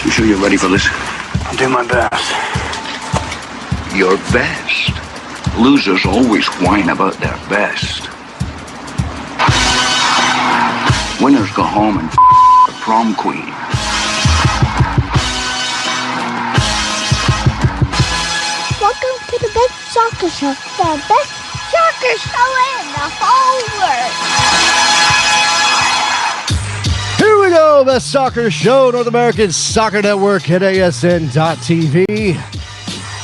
You sure you're ready for this? I'll do my best. Your best? Losers always whine about their best. Winners go home and the prom queen. Welcome to the best soccer show. The best soccer show in the whole world. Here we go, best soccer show, North American Soccer Network at ASN.TV.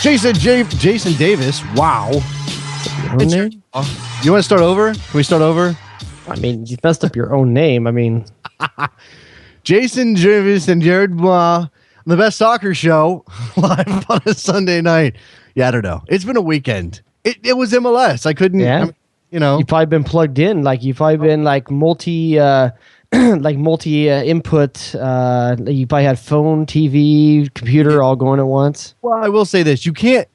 Jason Davis, wow. You want to start over? Can we start over? I mean, you messed up your own name. I mean, Jason Davis and Jared DuBois, the best soccer show, live on a Sunday night. Yeah, I don't know. It's been a weekend. It was MLS. I couldn't, yeah. You've probably been plugged in. Like, you've probably been like multi input. You probably had phone, TV, computer all going at once. Well, I will say this. You can't.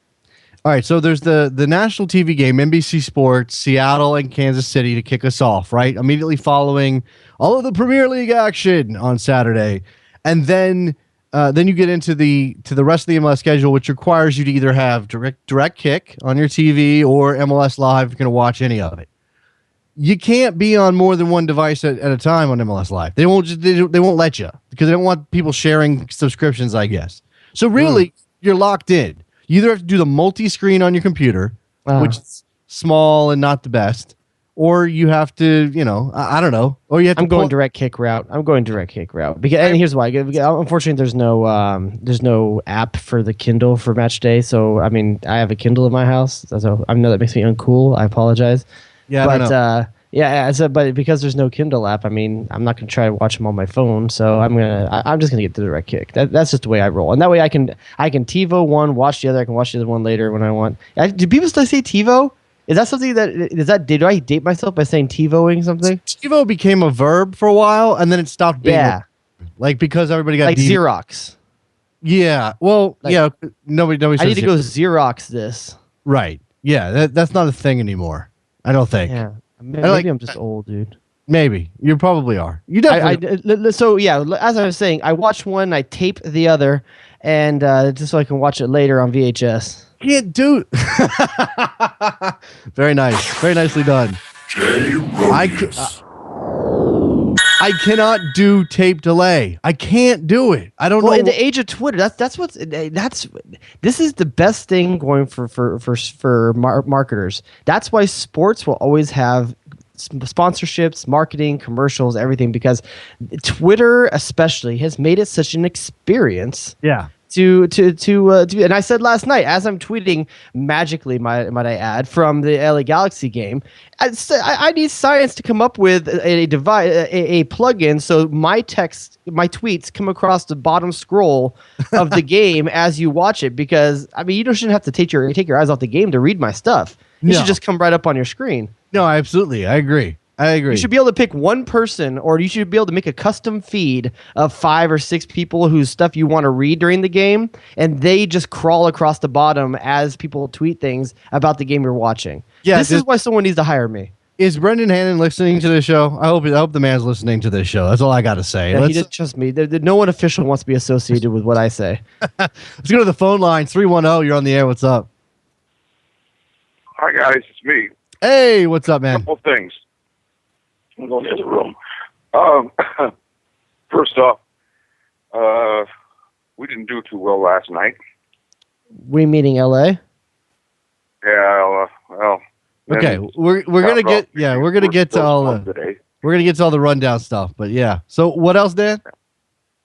All right, so there's the national TV game, NBC Sports, Seattle and Kansas City to kick us off, right? Immediately following all of the Premier League action on Saturday. And then you get into the rest of the MLS schedule, which requires you to either have direct kick on your TV or MLS Live if you're going to watch any of it. You can't be on more than one device at a time on MLS Live. They won't let you because they don't want people sharing subscriptions, I guess. So really, you're locked in. You either have to do the multi-screen on your computer, which is small and not the best, or you have to, I don't know, or you have to. I'm going direct kick route. Because, and here's why. Unfortunately, there's no app for the Kindle for match day. So I mean, I have a Kindle in my house. So I know that makes me uncool. I apologize. Yeah, but but because there's no Kindle app, I mean, I'm not gonna try to watch them on my phone. So I'm just gonna get the direct kick. That's just the way I roll, and that way I can TiVo one, watch the other. I can watch the other one later when I want. Do people still say TiVo? Is that something did I date myself by saying TiVoing something? TiVo became a verb for a while, and then it stopped being. Yeah, because everybody got like Xerox. Yeah, well, nobody. I need to go Xerox this. Right. Yeah, that's not a thing anymore. I don't think. Yeah. Maybe I'm just old, dude. Maybe. You probably are. You definitely. So, yeah, as I was saying, I watch one, I tape the other, and just so I can watch it later on VHS. Can't do it. Very nice. Very nicely done. I cannot do tape delay. I can't do it. I don't know. In the age of Twitter, this is the best thing going for marketers. That's why sports will always have sponsorships, marketing, commercials, everything, because Twitter especially has made it such an experience. Yeah. To and I said last night, as I'm tweeting magically, might I add, from the LA Galaxy game, I need science to come up with a plugin so my tweets come across the bottom scroll of the game as you watch it, because I mean, you shouldn't have to take your eyes off the game to read my stuff. It should just come right up on your screen. No, absolutely, I agree. You should be able to pick one person, or you should be able to make a custom feed of 5 or 6 people whose stuff you want to read during the game, and they just crawl across the bottom as people tweet things about the game you're watching. Yeah, this is why someone needs to hire me. Is Brendan Hannon listening to this show? I hope the man's listening to this show. That's all I got to say. Yeah, he didn't trust me. No one official wants to be associated with what I say. Let's go to the phone line. 310, you're on the air. What's up? Hi, guys. It's me. Hey, what's up, man? A couple of things. I'm going to the room. First off, we didn't do too well last night. We meeting LA? Yeah, well. Okay, we're gonna get to all the rundown stuff, but yeah. So what else, Dan?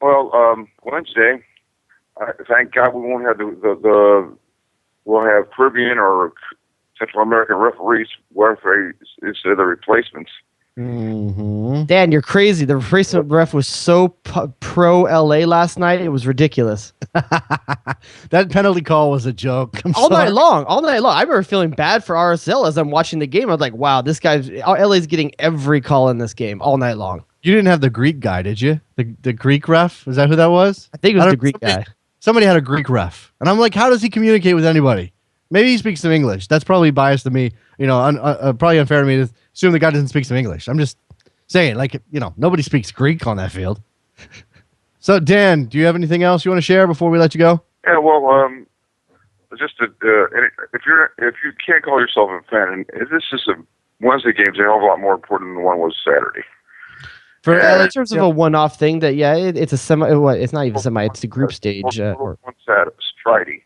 Well, Wednesday, thank God we won't have we'll have Caribbean or Central American referees instead of the replacements. Mm-hmm. Dan, you're crazy. The replacement ref was so pro LA last night. It was ridiculous. That penalty call was a joke. All night long. I remember feeling bad for RSL as I'm watching the game. I was like, wow, this guy's LA's getting every call in this game all night long. You didn't have the Greek guy, did you? The Greek ref? Is that who that was? I think it was the Greek guy. Somebody had a Greek ref. And I'm like, how does he communicate with anybody? Maybe he speaks some English. That's probably biased to me. Probably unfair to me to assume the guy doesn't speak some English. I'm just saying, nobody speaks Greek on that field. So, Dan, do you have anything else you want to share before we let you go? Yeah, well, just if you can't call yourself a fan, and this is a Wednesday game's a hell of a lot more important than the one was Saturday. In terms of a one-off thing, that it's a semi. What? It's not even semi. It's a group stage. One Saturday, Friday,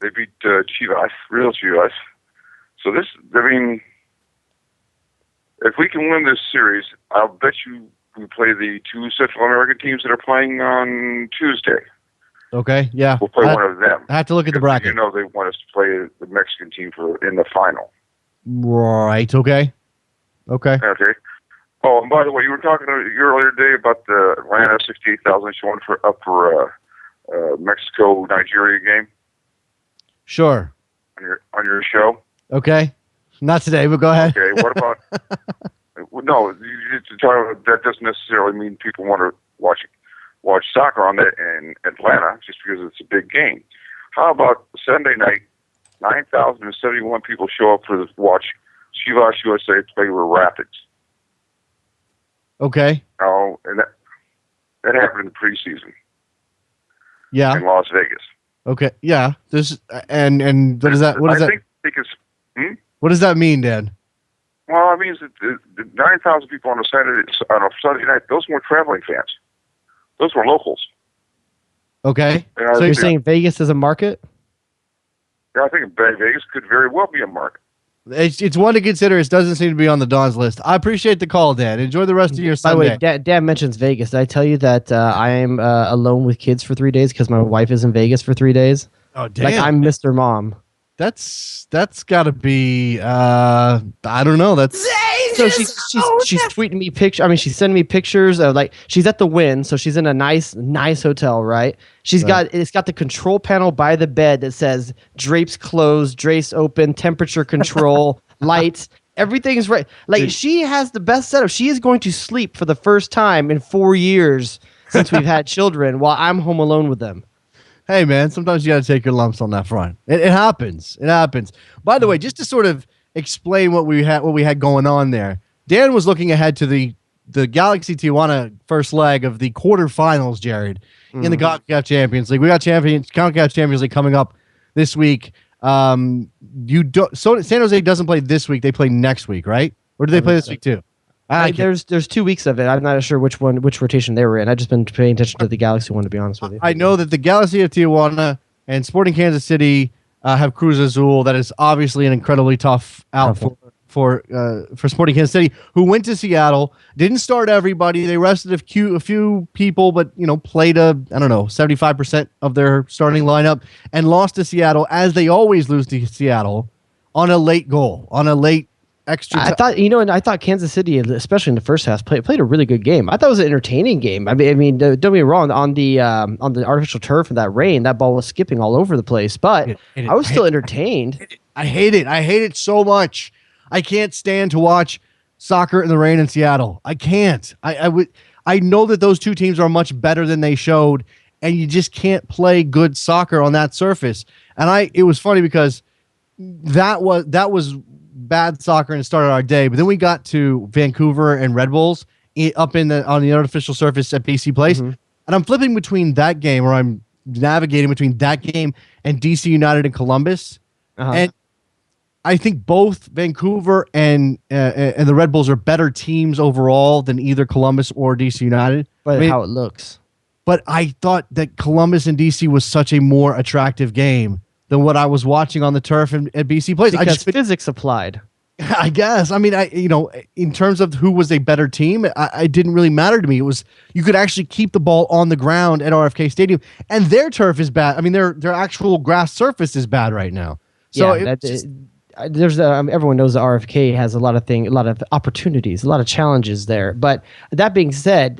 they beat Chivas, real Chivas. So this, I mean, if we can win this series, I'll bet you we play the two Central American teams that are playing on Tuesday. Okay, yeah. We'll play one of them. I have to look at the bracket. You know they want us to play the Mexican team in the final. Right, okay. Okay. Oh, and by the way, you were talking earlier today about the Atlanta 68,000 showing up for Mexico-Nigeria game. Sure. On your show. Okay. Not today, but go ahead. Okay, what about... No, that doesn't necessarily mean people want to watch soccer on that in Atlanta just because it's a big game. How about Sunday night, 9,071 people show up to watch Chivas USA play with Rapids. Okay. Oh, and that happened in the preseason. Yeah. In Las Vegas. Okay. Yeah. This and what is that? What is that? I think it's. What does that mean, Dan? Well, it means that the 9,000 people on a Sunday night, those weren't traveling fans. Those were locals. Okay. So you're saying Vegas is a market? Yeah, I think Vegas could very well be a market. It's one to consider. It doesn't seem to be on the Don's list. I appreciate the call, Dan. Enjoy the rest of your Sunday. By the way, Dan mentions Vegas. Did I tell you that I am alone with kids for 3 days because my wife is in Vegas for 3 days? Oh, damn. Like I'm Mr. Mom. That's got to be I don't know. That's so she's tweeting me pictures. I mean, she's sending me pictures of like she's at the Wynn, so she's in a nice hotel, right? It's got the control panel by the bed that says drapes closed, drapes open, temperature control, lights, everything's right. Like she has the best setup. She is going to sleep for the first time in 4 years since we've had children while I'm home alone with them. Hey, man, sometimes you got to take your lumps on that front. It happens. It happens. By the way, just to sort of explain what we had going on there, Dan was looking ahead to the Galaxy Tijuana first leg of the quarterfinals, Jared, in the CONCACAF Champions League. We got CONCACAF Champions League coming up this week. San Jose doesn't play this week. They play next week, right? Or do they play this week too? There's 2 weeks of it. I'm not sure which rotation they were in. I've just been paying attention to the Galaxy one, to be honest with you. I know that the Galaxy of Tijuana and Sporting Kansas City have Cruz Azul. That is obviously an incredibly tough out for Sporting Kansas City, who went to Seattle, didn't start everybody. They rested a few people, but played 75% of their starting lineup and lost to Seattle, as they always lose to Seattle, on a late goal, on a late extra. I thought Kansas City, especially in the first half, played a really good game. I thought it was an entertaining game. I mean, don't get me wrong. On the artificial turf and that rain, that ball was skipping all over the place. But I was still entertained. I hate it. I hate it so much. I can't stand to watch soccer in the rain in Seattle. I can't. I know that those two teams are much better than they showed, and you just can't play good soccer on that surface. And it was funny because that was bad soccer and it started our day, but then we got to Vancouver and Red Bulls up on the artificial surface at BC Place, and I'm flipping between that game, or I'm navigating between that game and DC United and Columbus, and I think both Vancouver and the Red Bulls are better teams overall than either Columbus or DC United. But how it looks. But I thought that Columbus and DC was such a more attractive game than what I was watching on the turf at BC Place. Because physics applied. I guess. I mean, in terms of who was a better team, it didn't really matter to me. It was you could actually keep the ball on the ground at RFK Stadium, and their turf is bad. I mean, their actual grass surface is bad right now. So everyone knows the RFK has a lot of opportunities, a lot of challenges there. But that being said,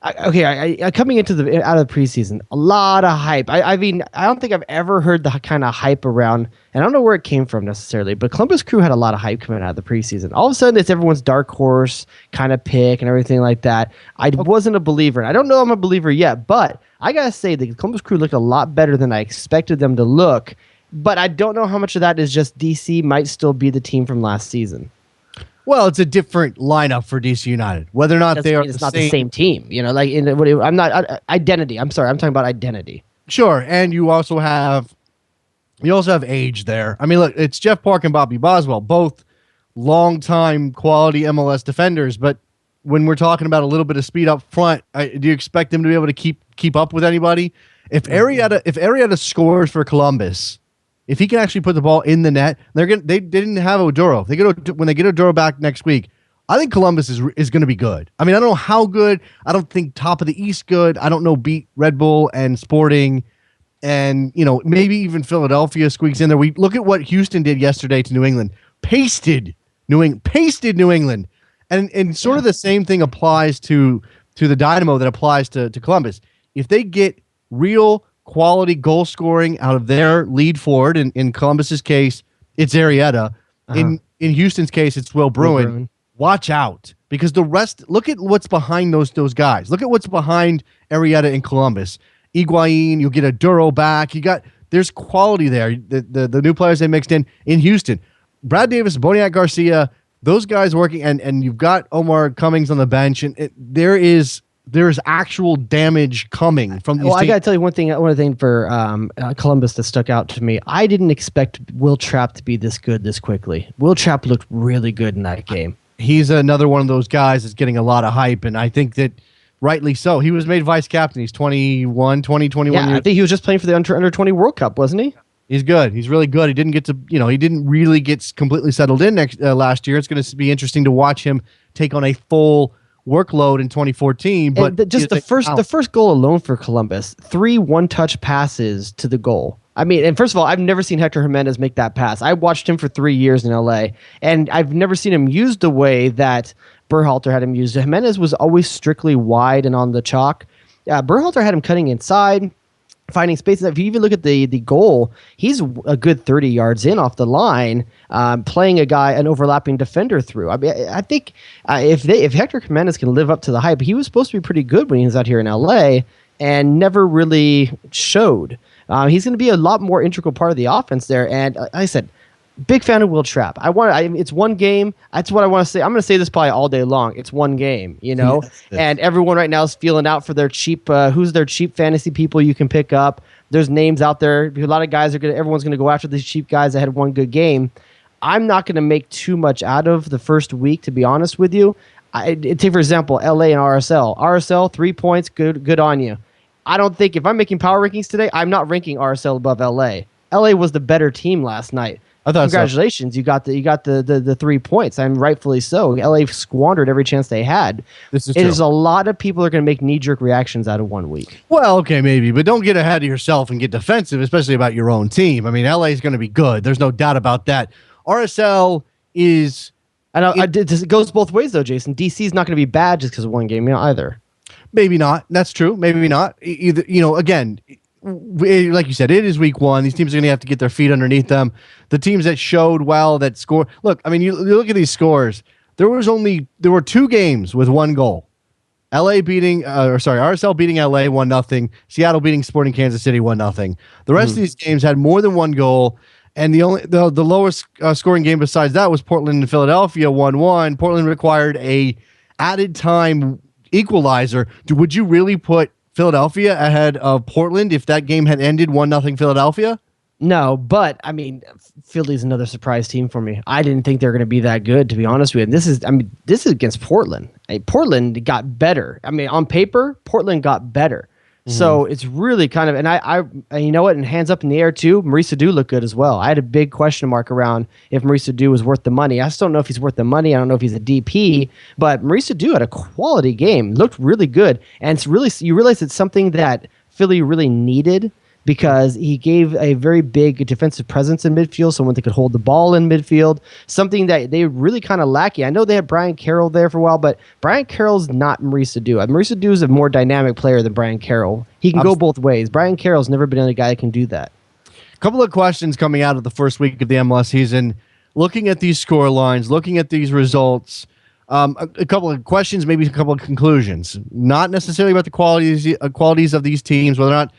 coming out of the preseason, a lot of hype. I mean, I don't think I've ever heard the kind of hype around, and I don't know where it came from necessarily, but Columbus Crew had a lot of hype coming out of the preseason. All of a sudden, it's everyone's dark horse kind of pick and everything like that. I wasn't a believer. I don't know if I'm a believer yet, but I got to say the Columbus Crew looked a lot better than I expected them to look, but I don't know how much of that is just DC might still be the team from last season. Well, it's a different lineup for DC United. Whether or not they are it's not the same team. Like I'm not identity. I'm sorry. I'm talking about identity. Sure, and you also have age there. I mean, look, it's Jeff Park and Bobby Boswell, both long-time quality MLS defenders. But when we're talking about a little bit of speed up front, do you expect them to be able to keep up with anybody? If Arrieta scores for Columbus, if he can actually put the ball in the net, they didn't have Oduro. When they get Oduro back next week, I think Columbus is going to be good. I mean, I don't know how good. I don't think top of the East good. I don't know beat Red Bull and Sporting, and maybe even Philadelphia squeaks in there. We look at what Houston did yesterday to New England. Pasted New England, and sort of the same thing applies to the Dynamo that applies to Columbus. If they get real quality goal scoring out of their lead forward, in Columbus's case, it's Arrieta. In Houston's case, it's Will Bruin. Watch out, because the rest. Look at what's behind those guys. Look at what's behind Arrieta in Columbus. Higuain, you'll get a Duro back. There's quality there. The new players they mixed in Houston. Brad Davis, Boniak Garcia, those guys working, and you've got Omar Cummings on the bench, and there is actual damage coming from these teams. I got to tell you one thing for Columbus that stuck out to me. I didn't expect Will Trapp to be this good this quickly. Will Trapp looked really good in that game. He's another one of those guys that's getting a lot of hype, and I think that rightly so. He was made vice captain. He's 21 years. I think he was just playing for the under 20 World Cup, wasn't he? He's good. He's really good. He didn't get to, he didn't really get completely settled in last year. It's going to be interesting to watch him take on a full workload in 2014. But the first goal alone for Columbus, 3 one-touch passes to the goal. I mean, and first of all, I've never seen Hector Jimenez make that pass. I watched him for 3 years in LA, and I've never seen him used the way that Berhalter had him used. Jimenez was always strictly wide and on the chalk. Berhalter had him cutting inside, finding spaces. If you even look at the goal, he's a good 30 yards in off the line, playing an overlapping defender through. I mean, I think if Hector Jimenez can live up to the hype, he was supposed to be pretty good when he was out here in LA and never really showed. He's going to be a lot more integral part of the offense there. And like I said, big fan of Will Trapp. It's one game. That's what I want to say. I'm going to say this probably all day long. It's one game, Yes. And everyone right now is feeling out for their cheap. Who's their cheap fantasy people you can pick up? There's names out there. A lot of guys everyone's going to go after these cheap guys that had one good game. I'm not going to make too much out of the first week, to be honest with you. Take for example, LA and RSL. RSL 3 points. Good on you. I don't think if I'm making power rankings today, I'm not ranking RSL above LA. LA was the better team last night. Congratulations, so. You got the 3 points. I'm rightfully so. LA squandered every chance they had. This is true. There's a lot of people are going to make knee-jerk reactions out of 1 week. Well, okay, maybe, but don't get ahead of yourself and get defensive, especially about your own team. I mean, LA is going to be good. There's no doubt about that. RSL is. It goes both ways, though, Jason. DC is not going to be bad just because of one game either. Maybe not. That's true. Maybe not. Either, again, like you said, it is week one. These teams are going to have to get their feet underneath them. The teams that showed well, that score. Look, I mean, you look at these scores. There were 2 games with 1 goal. RSL beating LA 1-0. Seattle beating Sporting Kansas City 1-0. The rest of these games had more than 1 goal. And the lowest scoring game besides that was Portland and Philadelphia 1-1. Portland required a added time equalizer. Would you really put Philadelphia ahead of Portland if that game had ended 1-0 Philadelphia? No, but I mean, Philly's another surprise team for me. I didn't think they were going to be that good, to be honest with you. And this is against Portland. Portland got better. I mean, on paper, Portland got better. Mm-hmm. So it's really kind of, and I you know what, and hands up in the air too, Maurice Adu looked good as well. I had a big question mark around if Maurice Adu was worth the money. I still don't know if he's worth the money. I don't know if he's a DP, but Maurice Adu had a quality game, looked really good. And it's really, you realize it's something that Philly really needed, because he gave a very big defensive presence in midfield, someone that could hold the ball in midfield, something that they really kind of lackey. I know they had Brian Carroll there for a while, but Brian Carroll's not Maurice Adu. Maurice Adu is a more dynamic player than Brian Carroll. He can go both ways. Brian Carroll's never been a guy that can do that. A couple of questions coming out of the first week of the MLS season. Looking at these score lines, looking at these results, a couple of questions, maybe a couple of conclusions. Not necessarily about the qualities of these teams, whether or not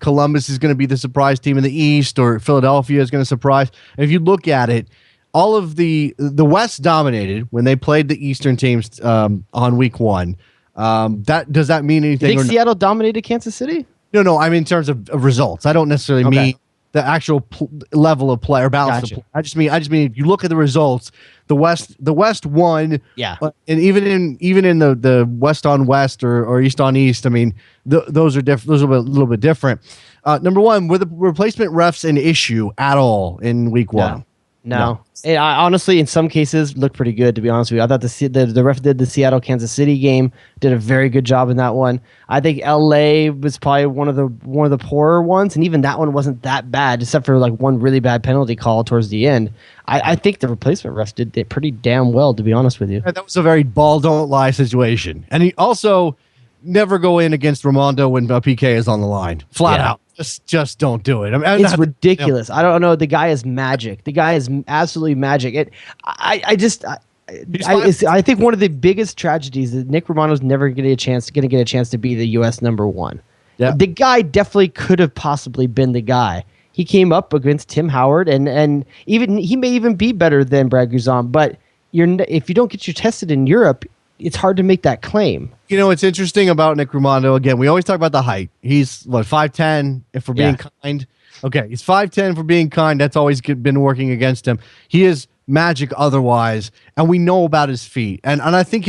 Columbus is going to be the surprise team in the East or Philadelphia is going to surprise. And if you look at it, all of the West dominated when they played the Eastern teams on week 1. Does that mean anything? You think Seattle dominated Kansas City? No. I mean in terms of results. I don't necessarily mean the actual level of play or balance of play. I just mean if you look at the results, the West won. Yeah. And even in the West on West or East on East, I mean those are different. Those are a little bit different. Number one, were the replacement refs an issue at all in week 1? No. I honestly, in some cases, looked pretty good, to be honest with you. I thought the ref did the Seattle-Kansas City game, did a very good job in that one. I think L.A. was probably one of the poorer ones, and even that one wasn't that bad, except for like one really bad penalty call towards the end. I think the replacement refs did pretty damn well, to be honest with you. That was a very ball don't lie situation. And he also never go in against Ramondo when a PK is on the line. Flat out. Just don't do it. I mean, it's ridiculous. I don't know. The guy is magic. The guy is absolutely magic. I think one of the biggest tragedies is Nick Romando's never going to get a chance to be the U.S. number 1. Yeah. The guy definitely could have possibly been the guy. He came up against Tim Howard, and even he may even be better than Brad Guzan. But if you don't get you tested in Europe, it's hard to make that claim. You know, it's interesting about Nick Romando. Again, we always talk about the height. He's 5'10", if we're being kind. Okay, he's 5'10" for being kind. That's always been working against him. He is magic otherwise, and we know about his feet. And I think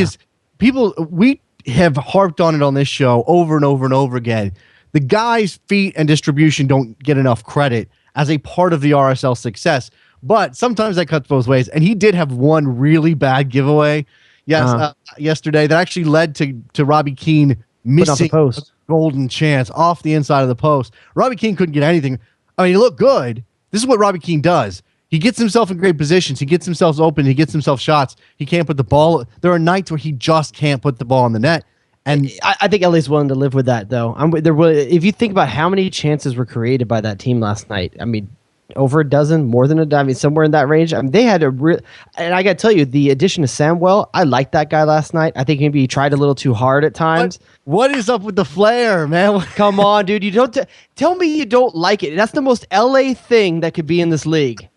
we have harped on it on this show over and over and over again. The guy's feet and distribution don't get enough credit as a part of the RSL success, but sometimes that cuts both ways. And he did have one really bad giveaway yesterday that actually led to Robbie Keane missing a golden chance off the inside of the post. Robbie Keane couldn't get anything. I mean, he looked good. This is what Robbie Keane does. He gets himself in great positions. He gets himself open. He gets himself shots. He can't put the ball. There are nights where he just can't put the ball in the net. And I think LA's willing to live with that, though. If you think about how many chances were created by that team last night, I mean, over a dozen, more than a dozen, I mean, somewhere in that range. I mean, they had and I got to tell you, the addition of Samwell, I liked that guy last night. I think maybe he tried a little too hard at times. What is up with the flair, man? Come on, dude. You don't tell me you don't like it. That's the most LA thing that could be in this league.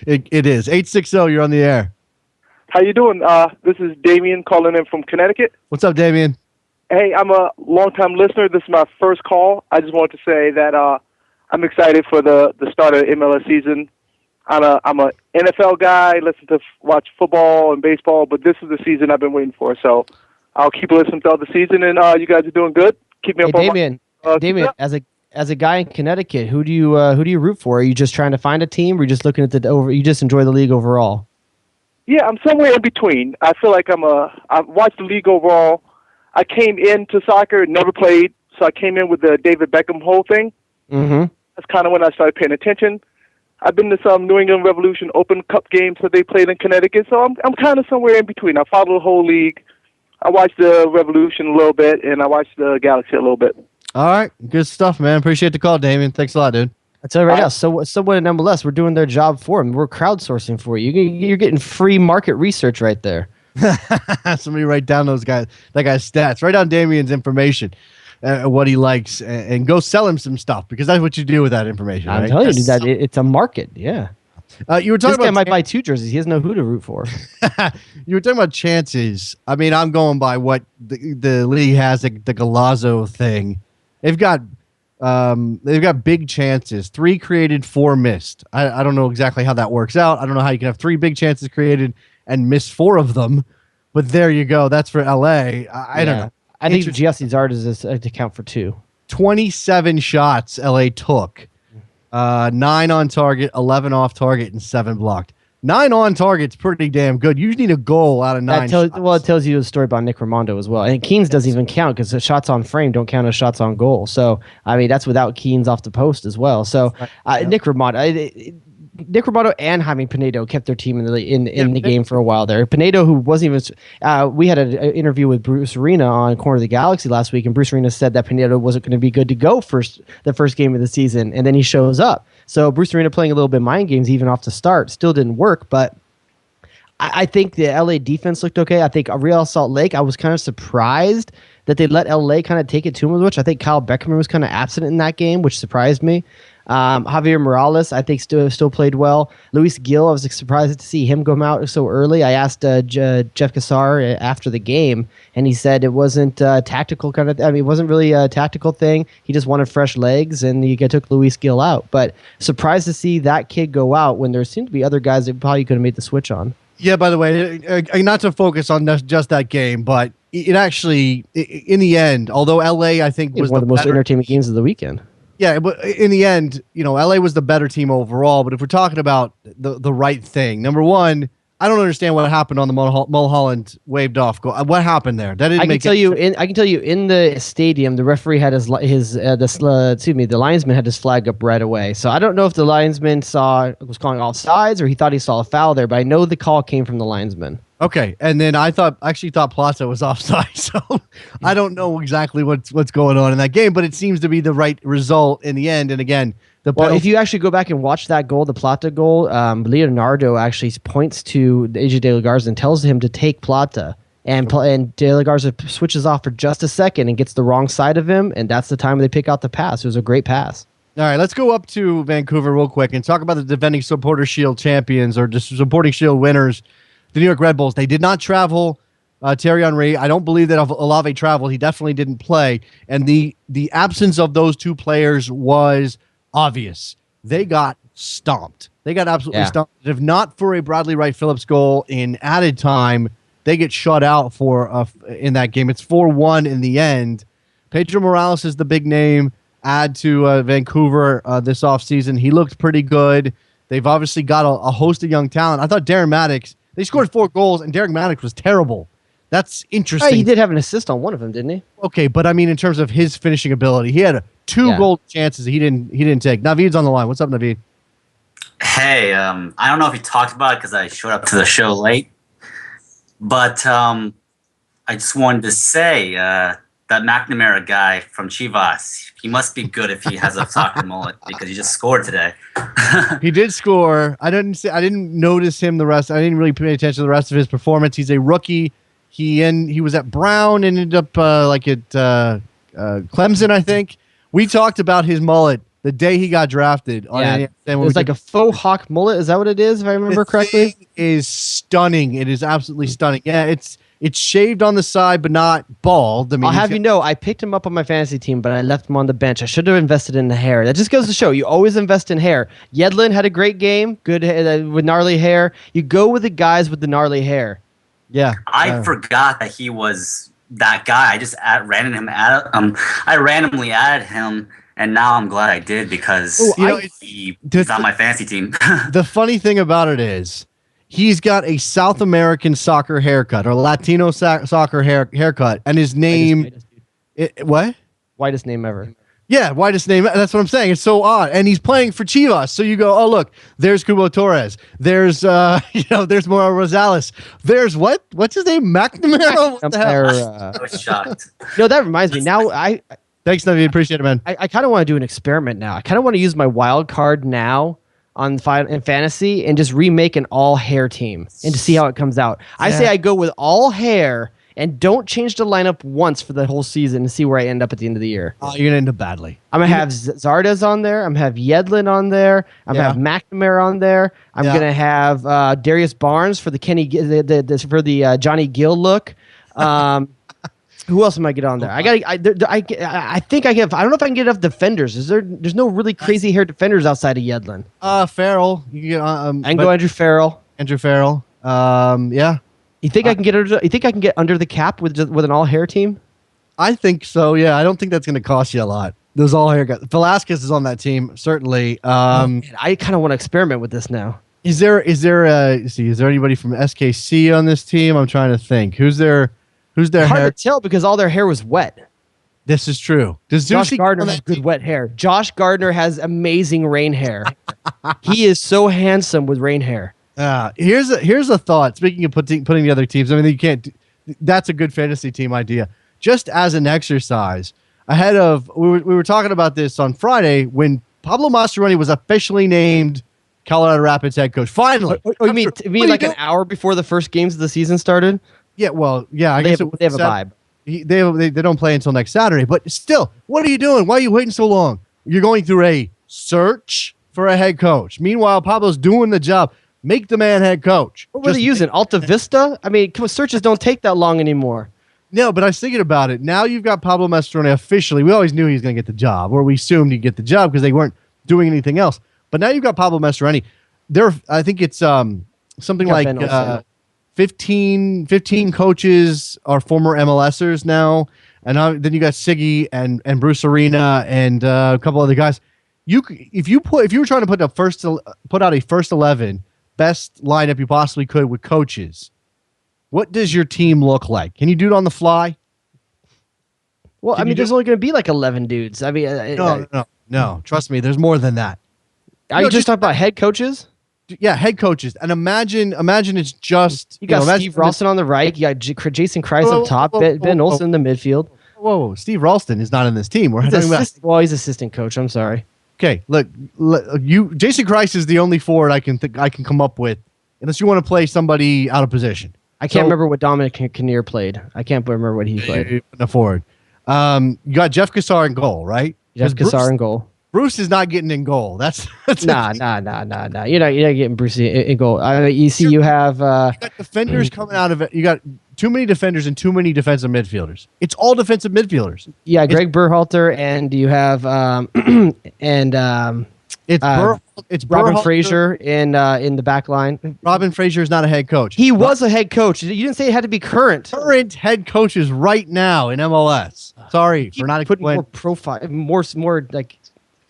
It is. 860, you're on the air. How you doing? This is Damien calling in from Connecticut. What's up, Damien? Hey, I'm a longtime listener. This is my first call. I just wanted to say that I'm excited for the start of the MLS season. I'm a NFL guy, watch football and baseball, but this is the season I've been waiting for. So I'll keep listening throughout the season, and you guys are doing good. Keep me up on Damien, as a guy in Connecticut, who do you root for? Are you just trying to find a team, or are you just looking at you just enjoy the league overall? Yeah, I'm somewhere in between. I feel like I watched the league overall. I came into soccer, never played, so I came in with the David Beckham whole thing. Mm-hmm. That's kind of when I started paying attention. I've been to some New England Revolution Open Cup games that they played in Connecticut, so I'm kind of somewhere in between. I follow the whole league. I watched the Revolution a little bit, and I watched the Galaxy a little bit. All right, good stuff, man. Appreciate the call, Damien. Thanks a lot, dude. I tell you right now, someone in MLS, we're doing their job for them. We're crowdsourcing for you. You're getting free market research right there. Somebody write down that guy's stats. Write down Damien's information, what he likes, and go sell him some stuff, because that's what you do with that information. I'm telling you, that it's a market. Yeah. You were talking this about guy might buy 2 jerseys. He doesn't know who to root for. You were talking about chances. I mean, I'm going by what the league has, the Galazzo thing. They've got big chances. 3 created, 4 missed. I don't know exactly how that works out. I don't know how you can have 3 big chances created and miss 4 of them. But there you go. That's for LA. I don't know. I think Giassi's art is to count for 2. 27 shots LA took. 9 on target, 11 off target, and 7 blocked. 9 on target's pretty damn good. You need a goal out of 9 shots. Well, it tells you a story about Nick Raimondo as well. And Keane's doesn't even count, because the shots on frame don't count as shots on goal. So, I mean, that's without Keane's off the post as well. So, Nick Raimondo and Jaime Pinedo kept their team in the game for a while there. Pinedo, who wasn't even we had an interview with Bruce Arena on Corner of the Galaxy last week, and Bruce Arena said that Pinedo wasn't going to be good to go the first game of the season, and then he shows up. So Bruce Arena playing a little bit mind games even off the start still didn't work, but I think the LA defense looked okay. I think Real Salt Lake, I was kind of surprised that they let LA kind of take it to them, which I think Kyle Beckerman was kind of absent in that game, which surprised me. Javier Morales, I think, still played well. Luis Gil, I was surprised to see him come out so early. I asked Jeff Cassar after the game, and he said it wasn't tactical kind of. It wasn't really a tactical thing. He just wanted fresh legs, and he took Luis Gil out. But surprised to see that kid go out when there seemed to be other guys that probably could have made the switch on. Yeah, by the way, not to focus on just that game, but it actually, in the end, although LA, I think, was one of the most entertaining games of the weekend. Yeah, but in the end, LA was the better team overall. But if we're talking about the right thing, number one, I don't understand what happened on the Mulholland waved off goal. What happened there? That didn't make sense. I can tell you in the stadium, the referee had the linesman had his flag up right away. So I don't know if the linesman was calling offsides or he thought he saw a foul there, but I know the call came from the linesman. Okay, and then I actually thought Plaza was offside, so I don't know exactly what's going on in that game, but it seems to be the right result in the end. And again, if you actually go back and watch that goal, the Plata goal, Leonardo actually points to AJ De La Garza and tells him to take Plata, and De La Garza switches off for just a second and gets the wrong side of him, and that's the time they pick out the pass. It was a great pass. All right, let's go up to Vancouver real quick and talk about the defending Supporter Shield champions or just Supporting Shield winners. The New York Red Bulls, they did not travel Thierry Henry. I don't believe that Olave traveled. He definitely didn't play. And the absence of those two players was obvious. They got stomped. They got absolutely stomped. If not for a Bradley Wright Phillips goal in added time, they get shut out in that game. It's 4-1 in the end. Pedro Morales is the big name. Add to Vancouver this offseason. He looked pretty good. They've obviously got a host of young talent. I thought Darren Maddox, they scored 4 goals, and Derek Maddox was terrible. That's interesting. He did have an assist on one of them, didn't he? Okay, but I mean, in terms of his finishing ability, he had 2 goal chances he didn't take. Naveed's on the line. What's up, Naveed? Hey, I don't know if you talked about it because I showed up to the show late, but I just wanted to say that McNamara guy from Chivas, he must be good if he has a soccer mullet because he just scored today. He did score. I didn't notice him the rest. I didn't really pay attention to the rest of his performance. He's a rookie. He was at Brown and ended up at Clemson, I think. We talked about his mullet the day he got drafted. It was like a faux hawk mullet. Is that what it is, if I remember correctly? It is stunning. It is absolutely stunning. Yeah, it's shaved on the side, but not bald. I mean, I'll have you know, I picked him up on my fantasy team, but I left him on the bench. I should have invested in the hair. That just goes to show you always invest in hair. Yedlin had a great game, good with gnarly hair. You go with the guys with the gnarly hair. Yeah, I forgot that he was that guy. I just I randomly added him, and now I'm glad I did because he's on my fantasy team. The funny thing about it is, he's got a South American soccer haircut or Latino soccer haircut, and his name, what? Whitest name ever. Yeah, whitest name. That's what I'm saying. It's so odd, and he's playing for Chivas. So you go, oh look, there's Cubo Torres. There's there's Mauro Rosales. There's what's his name? McNamara. What the hell? I was shocked. No, that reminds me. Now thanks, Naveed. Appreciate it, man. I kind of want to do an experiment now. I kind of want to use my wild card now in fantasy and just remake an all hair team and to see how it comes out. I say I go with all hair and don't change the lineup once for the whole season and see where I end up at the end of the year. Oh, you're gonna end up badly. I'm gonna have Zardes on there. I'm gonna have Yedlin on there. I'm gonna have McNamara on there. I'm gonna have Darius Barnes for the Johnny Gill look. Who else am I get on there? I think I get. I don't know if I can get enough defenders. There's no really crazy hair defenders outside of Yedlin. Farrell. You can get. I can go Andrew Farrell. Andrew Farrell. Yeah. You think I can get? You think I can get under the cap with an all hair team? I think so. Yeah. I don't think that's going to cost you a lot. Those all hair guys. Velasquez is on that team certainly. I kind of want to experiment with this now. Is there anybody from SKC on this team? I'm trying to think. Who's their hard to tell because all their hair was wet. This is true. Does Josh Gardner has good wet hair? Josh Gardner has amazing rain hair. He is so handsome with rain hair. Here's a thought. Speaking of putting the other teams, I mean, you can't. That's a good fantasy team idea. Just as an exercise, ahead of we were talking about this on Friday when Pablo Mastroeni was officially named Colorado Rapids head coach. Finally. You mean like an hour before the first games of the season started? Yeah, well, yeah. I guess they have a vibe. They don't play until next Saturday. But still, what are you doing? Why are you waiting so long? You're going through a search for a head coach. Meanwhile, Pablo's doing the job. Make the man head coach. What were they using? Alta Vista? I mean, searches don't take that long anymore. No, but I was thinking about it. Now you've got Pablo Mastroeni officially. We always knew he was going to get the job, or we assumed he'd get the job because they weren't doing anything else. But now you've got Pablo Mastroeni. I think it's something like 15 coaches are former MLSers now, and then you got Siggy and Bruce Arena and a couple other guys. If you were trying to put out a first 11 best lineup you possibly could with coaches, what does your team look like? Can you do it on the fly? Well, there's only going to be like 11 dudes. I mean, no. Trust me, there's more than that. Are you just talking about head coaches? Yeah, head coaches. And imagine it's just you got Steve Ralston on the right. You got Jason Kreis up top. Ben Olsen in the midfield. Whoa, Steve Ralston is not in this team. He's assistant coach. I'm sorry. Okay, look, Jason Kreis is the only forward I can come up with, unless you want to play somebody out of position. I can't remember what Dominic Kinnear played. I can't remember what he played. A forward. You got Jeff Cassar in goal, right? Jeff Cassar in goal. Bruce is not getting in goal. That's nah. You're not getting Bruce in goal. You have got defenders coming out of it. You got too many defenders and too many defensive midfielders. It's all defensive midfielders. Yeah, Greg Berhalter, and you have it's Robin Fraser in the back line. Robin Fraser is not a head coach. He was a head coach. You didn't say it had to be current. Current head coaches right now in MLS. Sorry for not putting more profile, more like.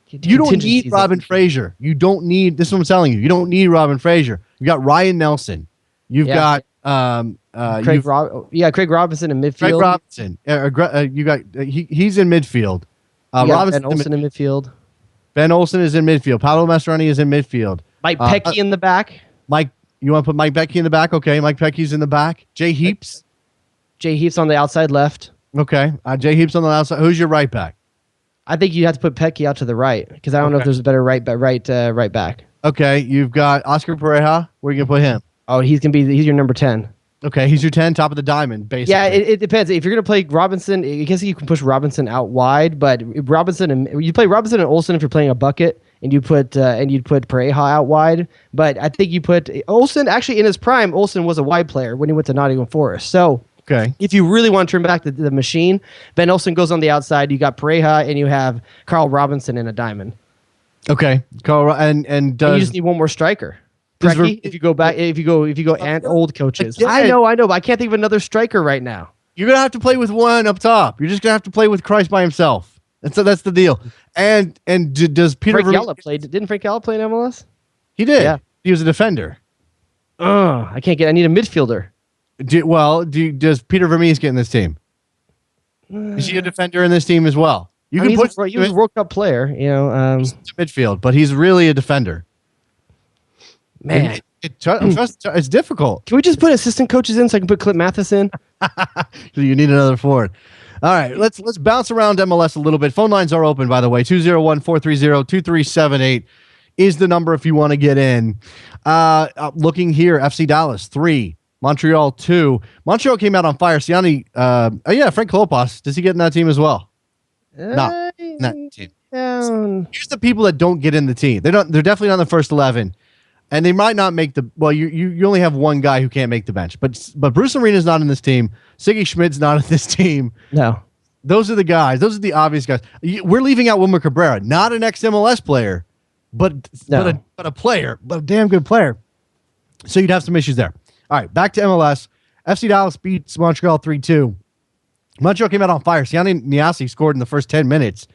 You don't need Robin Fraser. You don't need. This is what I'm telling you. You don't need Robin Fraser. You got Ryan Nelson. You've got Craig Robinson in midfield. Craig Robinson. You got he's in midfield. Robinson Ben Olsen in midfield. Ben Olsen is in midfield. Pablo Mastroeni is in midfield. Mike Pecky in the back. Mike, you want to put Mike Pecky in the back? Okay, Mike Pecky's in the back. Jay Heaps. Jay Heaps on the outside left. Okay, Jay Heaps on the outside. Who's your right back? I think you have to put Pecky out to the right because I don't know if there's a better right back. Okay, you've got Oscar Pereira. Where are you gonna put him? Oh, he's your number 10. Okay, he's your 10, top of the diamond, basically. Yeah, it depends. If you're gonna play Robinson, I guess you can push Robinson out wide, but you play Robinson and Olsen if you're playing a bucket, and you'd put Pereira out wide. But I think you put Olsen actually in his prime. Olsen was a wide player when he went to Nottingham Forest. So. Okay. If you really want to turn back the machine, Ben Olsen goes on the outside. You got Pereira and you have Carl Robinson in a diamond. Okay, Carl and you just need one more striker. Preki, if you go and old coaches. I know, but I can't think of another striker right now. You're gonna have to play with one up top. You're just gonna have to play with Christ by himself. And so that's the deal. And does Peter Didn't Frank Yalla play in MLS? He did. Yeah. He was a defender. I need a midfielder. Does Peter Vermees get in this team? Is he a defender in this team as well? He was a World Cup player, He's midfield, but he's really a defender. Man, it's difficult. Can we just put assistant coaches in so I can put Clint Mathis in? You need another forward. All right, let's bounce around MLS a little bit. Phone lines are open, by the way. 201-430-2378 is the number if you want to get in. Looking here, FC Dallas 3. Montreal 2. Montreal came out on fire. Frank Klopas. Does he get in that team as well? Not in that team. Here's the people that don't get in the team. They're definitely not in the first 11, and they might not make the. Well, you only have one guy who can't make the bench, but Bruce Arena's not in this team. Siggy Schmidt's not in this team. No, those are the guys. Those are the obvious guys. We're leaving out Wilmer Cabrera, not an ex-MLS player, but a player, but a damn good player. So you'd have some issues there. All right, back to MLS. FC Dallas beats Montreal 3-2. Montreal came out on fire. Siani Niasi scored in the first 10 minutes.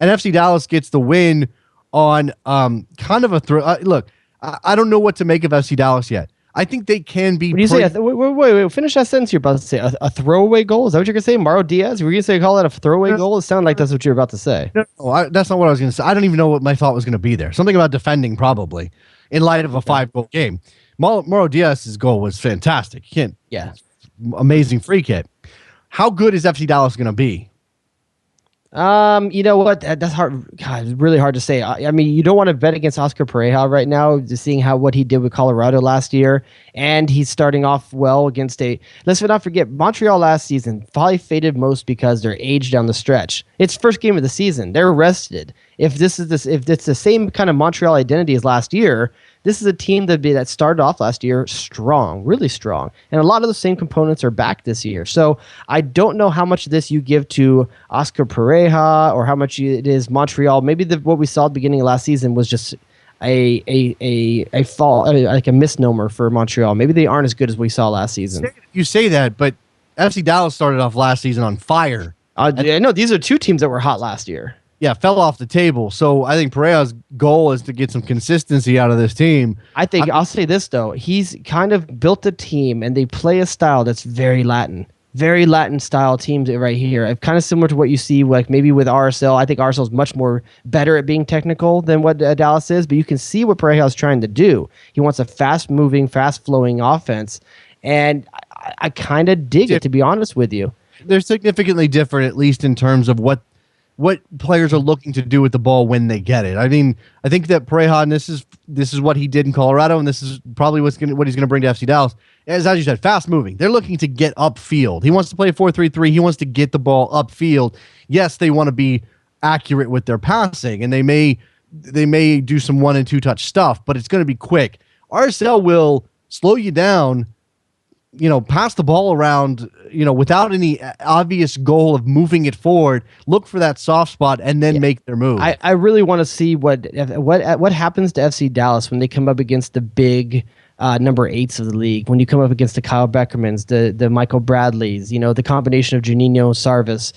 And FC Dallas gets the win on kind of a throw. Look, I don't know what to make of FC Dallas yet. I think they can be. When you say wait, finish that sentence. You're about to say a throwaway goal. Is that what you're gonna say, Mauro Diaz? Were you gonna say call that a throwaway goal? It sounded like that's what you're about to say. No, that's not what I was gonna say. I don't even know what my thought was gonna be there. Something about defending, probably, in light of a 5-goal game. Mauro Diaz's goal was fantastic. Amazing free kick. How good is FC Dallas gonna be? You know what? That's hard. God, it's really hard to say. I mean, you don't want to bet against Oscar Pereira right now, just seeing what he did with Colorado last year, and he's starting off well against let's not forget, Montreal last season probably faded most because they're aged down the stretch. It's first game of the season. They're rested, If it's the same kind of Montreal identity as last year, this is a team that started off last year strong, really strong, and a lot of the same components are back this year. So I don't know how much of this you give to Oscar Pereja or how much it is Montreal. Maybe what we saw at the beginning of last season was just a fall, like a misnomer for Montreal. Maybe they aren't as good as we saw last season. You say that, but FC Dallas started off last season on fire. I know these are two teams that were hot last year. Yeah, fell off the table. So I think Pereira's goal is to get some consistency out of this team. I'll say this though, he's kind of built a team and they play a style that's very Latin style teams right here. Kind of similar to what you see like maybe with RSL. I think RSL is much more better at being technical than what Dallas is, but you can see what Pereira is trying to do. He wants a fast-moving, fast-flowing offense, and I kind of dig it, to be honest with you. They're significantly different, at least in terms of what players are looking to do with the ball when they get it. I mean, I think that Pereira, and this is what he did in Colorado, and this is probably what he's going to bring to FC Dallas. As you said, fast moving. They're looking to get upfield. He wants to play 4-3-3. He wants to get the ball upfield. Yes, they want to be accurate with their passing, and they may do some 1 and 2 touch stuff, but it's going to be quick. RSL will slow you down, pass the ball around, without any obvious goal of moving it forward, look for that soft spot and then make their move. I really want to see what happens to FC Dallas when they come up against the big number 8s of the league. When you come up against the Kyle Beckermans, the Michael Bradleys, the combination of Juninho, Sarvis.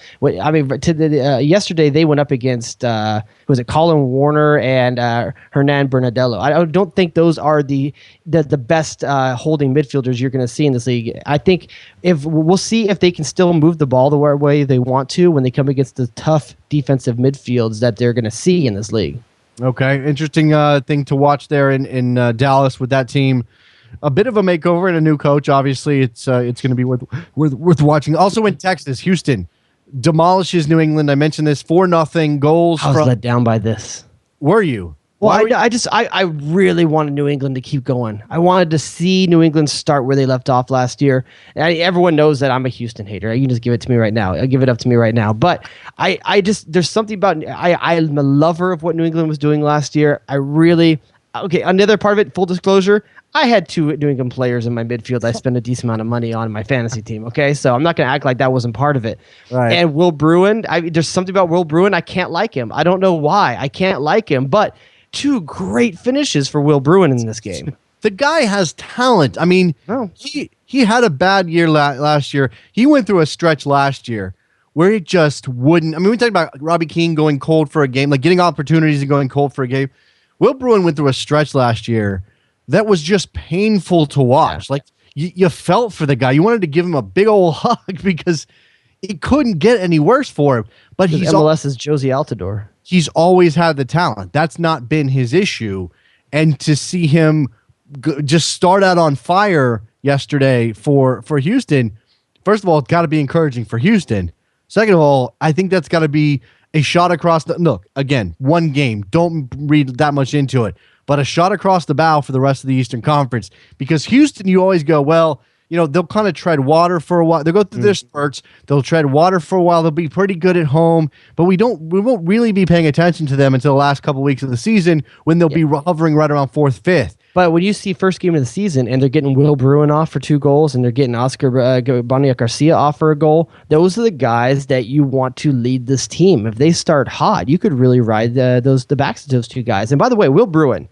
Yesterday they went up against Colin Warner and Hernan Bernadello. I don't think those are the best holding midfielders you're going to see in this league. I think we'll see if they can still move the ball the way they want to when they come against the tough defensive midfields that they're going to see in this league. Okay, interesting thing to watch there in Dallas with that team. A bit of a makeover and a new coach. Obviously, it's going to be worth watching. Also in Texas, Houston demolishes New England. I mentioned this 4-0 goals. I was let down by this. Were you? Well, I really wanted New England to keep going. I wanted to see New England start where they left off last year. And everyone knows that I'm a Houston hater. You can just give it to me right now. I'll give it up to me right now. But there's something about I'm a lover of what New England was doing last year. Another part of it, full disclosure, I had 2 New England players in my midfield I spent a decent amount of money on in my fantasy team, okay? So I'm not going to act like that wasn't part of it. Right. And Will Bruin, there's something about Will Bruin, I can't like him. I don't know why. I can't like him, but 2 great finishes for Will Bruin in this game. The guy has talent. I mean, he had a bad year last year. He went through a stretch last year where he just wouldn't. I mean, we talked about Robbie Keane going cold for a game, like getting opportunities and going cold for a game. Will Bruin went through a stretch last year that was just painful to watch. Yeah. Like you felt for the guy. You wanted to give him a big old hug because it couldn't get any worse for him. But he's MLS's Josie Altidore. He's always had the talent. That's not been his issue. And to see him just start out on fire yesterday for Houston, first of all, it's got to be encouraging for Houston. Second of all, I think that's got to be a shot across the... Look, again, one game. Don't read that much into it. But a shot across the bow for the rest of the Eastern Conference. Because Houston, you always go, well... they'll kind of tread water for a while. They'll go through their spurts. They'll tread water for a while. They'll be pretty good at home, but we won't really be paying attention to them until the last couple weeks of the season when they'll be hovering right around 4th, 5th. But when you see first game of the season and they're getting Will Bruin off for 2 goals and they're getting Oscar Boniek Garcia off for a goal, those are the guys that you want to lead this team. If they start hot, you could really ride the backs of those 2 guys. And by the way, Will Bruin,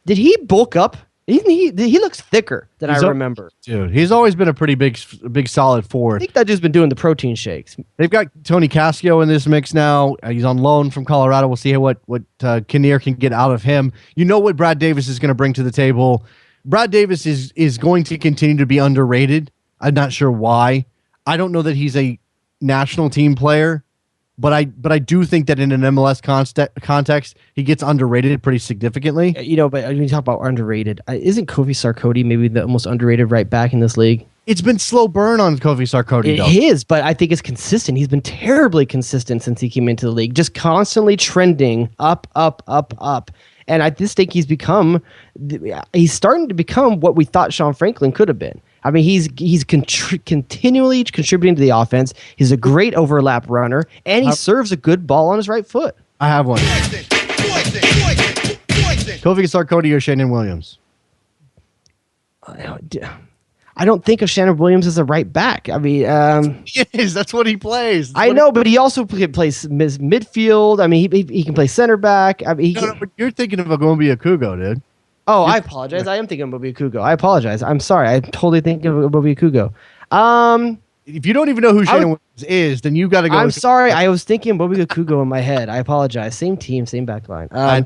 did he bulk up? He looks thicker than I remember. Dude, he's always been a pretty big solid forward. I think that dude's been doing the protein shakes. They've got Tony Cascio in this mix now. He's on loan from Colorado. We'll see what Kinnear can get out of him. You know what Brad Davis is going to bring to the table. Brad Davis is going to continue to be underrated. I'm not sure why. I don't know that he's a national team player. But I do think that in an MLS context, he gets underrated pretty significantly. But when you talk about underrated, isn't Kofi Sarkodie maybe the most underrated right back in this league? It's been slow burn on Kofi Sarkodie, though. It is, but I think it's consistent. He's been terribly consistent since he came into the league, just constantly trending up, up, up, up. And I just think he's starting to become what we thought Sean Franklin could have been. I mean, he's continually contributing to the offense. He's a great overlap runner, and he serves a good ball on his right foot. I have one. Kofi Sarkodie or Shannon Williams? I don't think of Shannon Williams as a right back. I mean, Yes, that's what he plays. I know, but he also plays midfield. I mean, he can play center back. I mean, but you're thinking of Agombi Akugo, dude. Oh, I apologize. I am thinking of Mobi Kugo. I apologize. I'm sorry. I totally think of Mobi Kugo. If you don't even know who Shannon Williams is, then you got to go. I'm sorry. I was thinking Mobi Kugo in my head. I apologize. Same team, same back line. I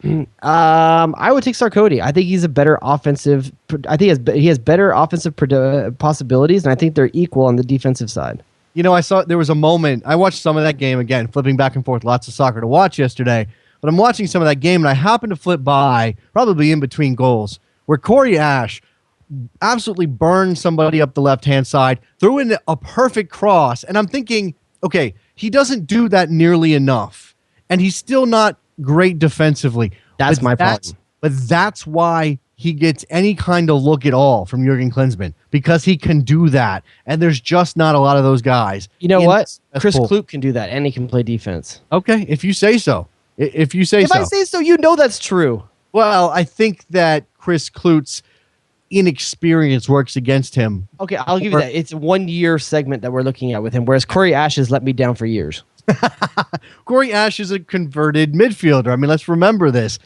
would take Sarkodie. I think he's a better offensive. I think he has better offensive possibilities, and I think they're equal on the defensive side. You know, I saw there was a moment. I watched some of that game again, flipping back and forth. Lots of soccer to watch yesterday. But I'm watching some of that game, and I happened to flip by, probably in between goals, where Corey Ash absolutely burned somebody up the left-hand side, threw in a perfect cross, and I'm thinking, okay, he doesn't do that nearly enough, and he's still not great defensively. That's my problem. But that's why he gets any kind of look at all from Jurgen Klinsmann, because he can do that, and there's just not a lot of those guys. You know what? Chris Kloop can do that, and he can play defense. Okay, if you say so. If you say so. If I say so, you know that's true. Well, I think that Chris Kloot's inexperience works against him. Okay, I'll give you that. It's a 1 year segment that we're looking at with him, whereas Corey Ash has let me down for years. Corey Ash is a converted midfielder. I mean, let's remember this.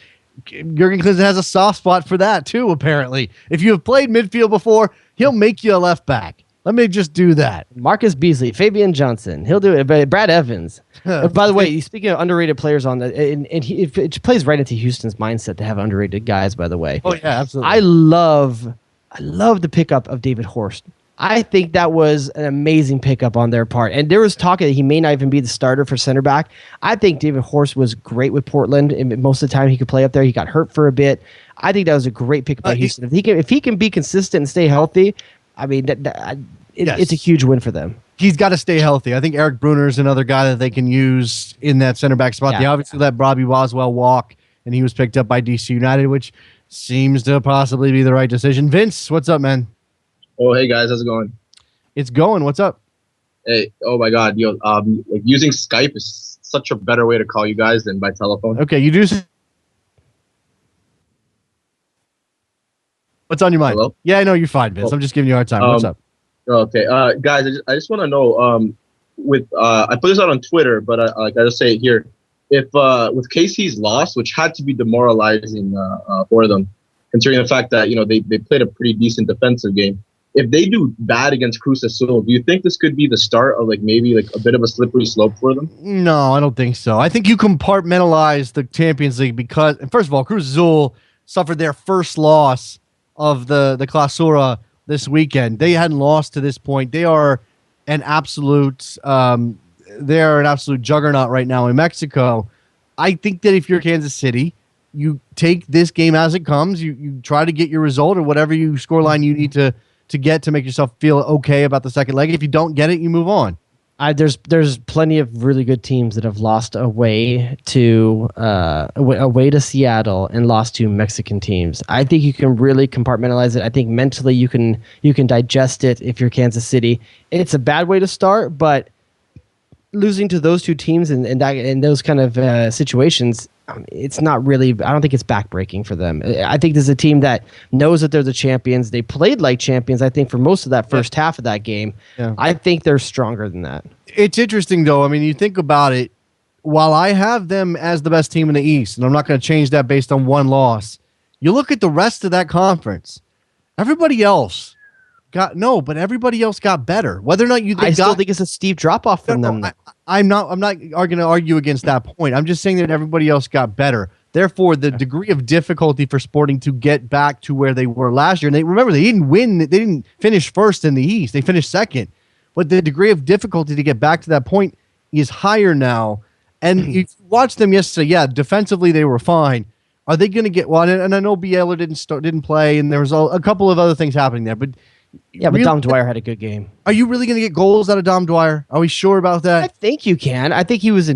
Jurgen Klinsmann has a soft spot for that too, apparently. If you have played midfield before, he'll make you a left back. Let me just do that. Marcus Beasley, Fabian Johnson, he'll do it. But Brad Evans. By the way, speaking of underrated players on that, and it plays right into Houston's mindset to have underrated guys. By the way, oh yeah, absolutely. I love the pickup of David Horst. I think that was an amazing pickup on their part. And there was talk that he may not even be the starter for center back. I think David Horst was great with Portland, and most of the time he could play up there. He got hurt for a bit. I think that was a great pickup by Houston. If he can be consistent and stay healthy, I mean, it's a huge win for them. He's got to stay healthy. I think Eric Bruner is another guy that they can use in that center back spot. They obviously let Robbie Boswell walk, and he was picked up by DC United, which seems to possibly be the right decision. Vince, what's up, man? Oh, hey guys, how's it going? It's going. What's up? Hey, oh my God, like using Skype is such a better way to call you guys than by telephone. Okay, you do. What's on your mind? Hello? Yeah, I know you're fine, Vince. I'm just giving you a hard time. What's up? Okay, guys, I just want to know. I put this out on Twitter, but I gotta say it here. If with KC's loss, which had to be demoralizing for them, considering the fact that they played a pretty decent defensive game. If they do bad against Cruz Azul, do you think this could be the start of maybe a bit of a slippery slope for them? No, I don't think so. I think you compartmentalize the Champions League because, first of all, Cruz Azul suffered their first loss of the Clausura this weekend. They hadn't lost to this point. They are an absolute juggernaut right now in Mexico. I think that if you're Kansas City, you take this game as it comes. You try to get your result or whatever scoreline you need to get to make yourself feel okay about the second leg. If you don't get it, you move on. There's plenty of really good teams that have lost away to Seattle and lost to Mexican teams. I think you can really compartmentalize it. I think mentally you can digest it if you're Kansas City. It's a bad way to start, but losing to those two teams in those kind of situations, it's not really. I don't think it's backbreaking for them. I think there's a team that knows that they're the champions. They played like champions, I think, for most of that first half of that game. Yeah. I think they're stronger than that. It's interesting, though. I mean, you think about it. While I have them as the best team in the East, and I'm not going to change that based on one loss, you look at the rest of that conference. Everybody else got better. Whether or not I still think it's a steep drop off from them. I'm not going to argue against that point. I'm just saying that everybody else got better. Therefore, the degree of difficulty for Sporting to get back to where they were last year, and they didn't win. They didn't finish first in the East. They finished second. But the degree of difficulty to get back to that point is higher now. And you watched them yesterday. Yeah, defensively they were fine. Are they going to get one? And I know Bielsa didn't play, and there was a couple of other things happening there, but. Yeah, but Dom Dwyer had a good game. Are you really going to get goals out of Dom Dwyer? Are we sure about that? I think you can. I think he was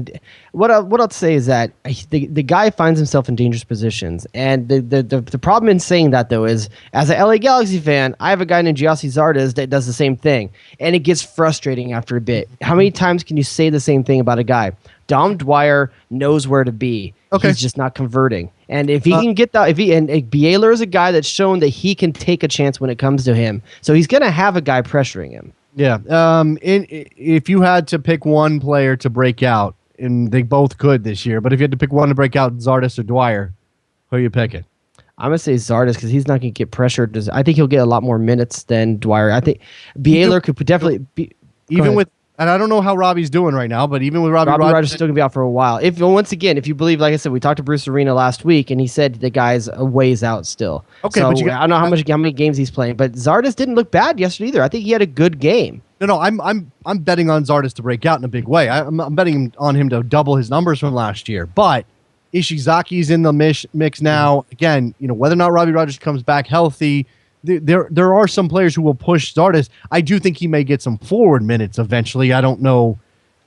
what I'll say is that the guy finds himself in dangerous positions, and the problem in saying that though is, as a LA Galaxy fan, I have a guy named Giassi Zardes that does the same thing, and it gets frustrating after a bit. How many times can you say the same thing about a guy? Dom Dwyer knows where to be. Okay. He's just not converting. And if he can get that, and Bielor is a guy that's shown that he can take a chance when it comes to him. So he's going to have a guy pressuring him. Yeah. If you had to pick one player to break out, and they both could this year, but if you had to pick one to break out, Zardes or Dwyer, who are you picking? I'm going to say Zardes because he's not going to get pressured. I think he'll get a lot more minutes than Dwyer. I think Bielor could definitely be. Even with, and I don't know how Robbie's doing right now, but even with Robbie Rogers still gonna be out for a while. Once again, if you believe, like I said, we talked to Bruce Arena last week, and he said the guy's a ways out still. Okay, so but I don't know how many games he's playing, but Zardes didn't look bad yesterday either. I think he had a good game. No, I'm betting on Zardes to break out in a big way. I'm betting on him to double his numbers from last year. But Ishizaki's in the mix now. Again, whether or not Robbie Rogers comes back healthy, there are some players who will push Zardes. I do think he may get some forward minutes eventually. I don't know.